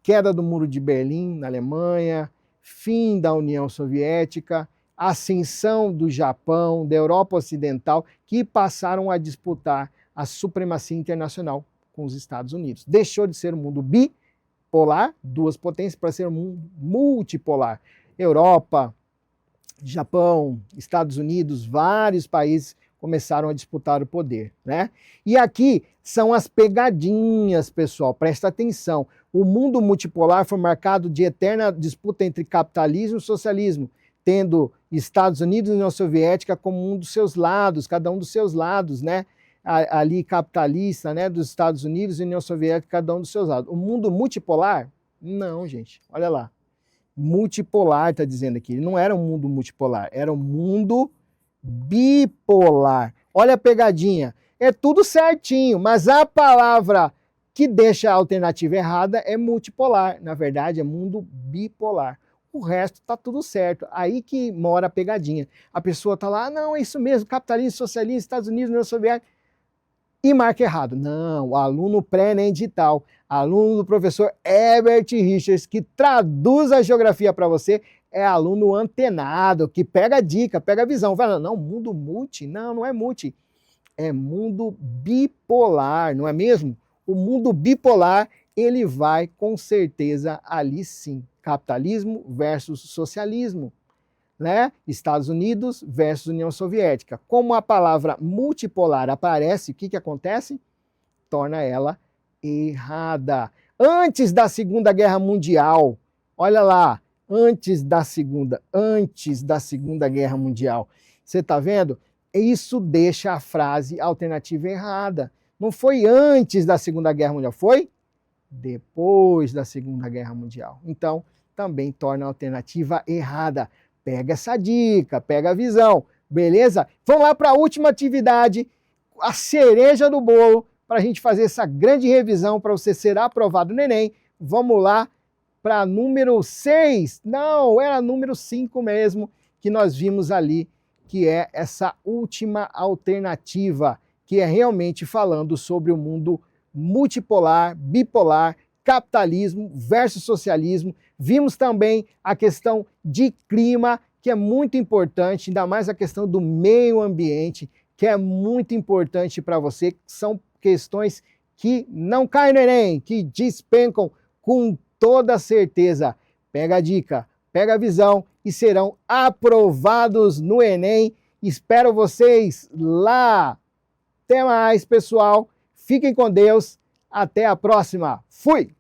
queda do Muro de Berlim na Alemanha, fim da União Soviética, ascensão do Japão, da Europa Ocidental, que passaram a disputar a supremacia internacional com os Estados Unidos. Deixou de ser um mundo bipolar, duas potências, para ser um mundo multipolar. Europa, Japão, Estados Unidos, vários países começaram a disputar o poder, né? E aqui são as pegadinhas, pessoal, presta atenção. O mundo multipolar foi marcado de eterna disputa entre capitalismo e socialismo, tendo Estados Unidos e União Soviética como um dos seus lados, cada um dos seus lados, né? Ali capitalista, né, dos Estados Unidos e União Soviética, cada um dos seus lados. O mundo multipolar? Não, gente, olha lá. Multipolar, está dizendo aqui. Não era um mundo multipolar, era um mundo bipolar. Olha a pegadinha. É tudo certinho, mas a palavra que deixa a alternativa errada é multipolar. Na verdade, é mundo bipolar. O resto está tudo certo. Aí que mora a pegadinha. A pessoa está lá, não, é isso mesmo, capitalismo, socialismo, Estados Unidos, União Soviética, e marca errado. Não, o aluno pré-ENEM digital, aluno do professor Herbert Richards, que traduz a geografia para você, é aluno antenado, que pega a dica, pega a visão. Fala, não, mundo multi? Não, não é multi. É mundo bipolar, não é mesmo? O mundo bipolar, ele vai com certeza ali sim. Capitalismo versus socialismo, né? Estados Unidos versus União Soviética. Como a palavra multipolar aparece, o que acontece? Torna ela errada. Antes da Segunda Guerra Mundial, olha lá, antes da Segunda Guerra Mundial, você está vendo? Isso deixa a frase alternativa errada. Não foi antes da Segunda Guerra Mundial, foi depois da Segunda Guerra Mundial. Então, também torna a alternativa errada. Pega essa dica, pega a visão, beleza? Vamos lá para a última atividade, a cereja do bolo, para a gente fazer essa grande revisão para você ser aprovado no Enem. Vamos lá para número 6. Não, era número 5 mesmo, que nós vimos ali, que é essa última alternativa, que é realmente falando sobre o mundo multipolar, bipolar, capitalismo versus socialismo. Vimos também a questão de clima, que é muito importante, ainda mais a questão do meio ambiente, que é muito importante para você. São questões que não caem no Enem, que despencam com toda certeza. Pega a dica, pega a visão e serão aprovados no Enem. Espero vocês lá. Até mais, pessoal. Fiquem com Deus. Até a próxima. Fui!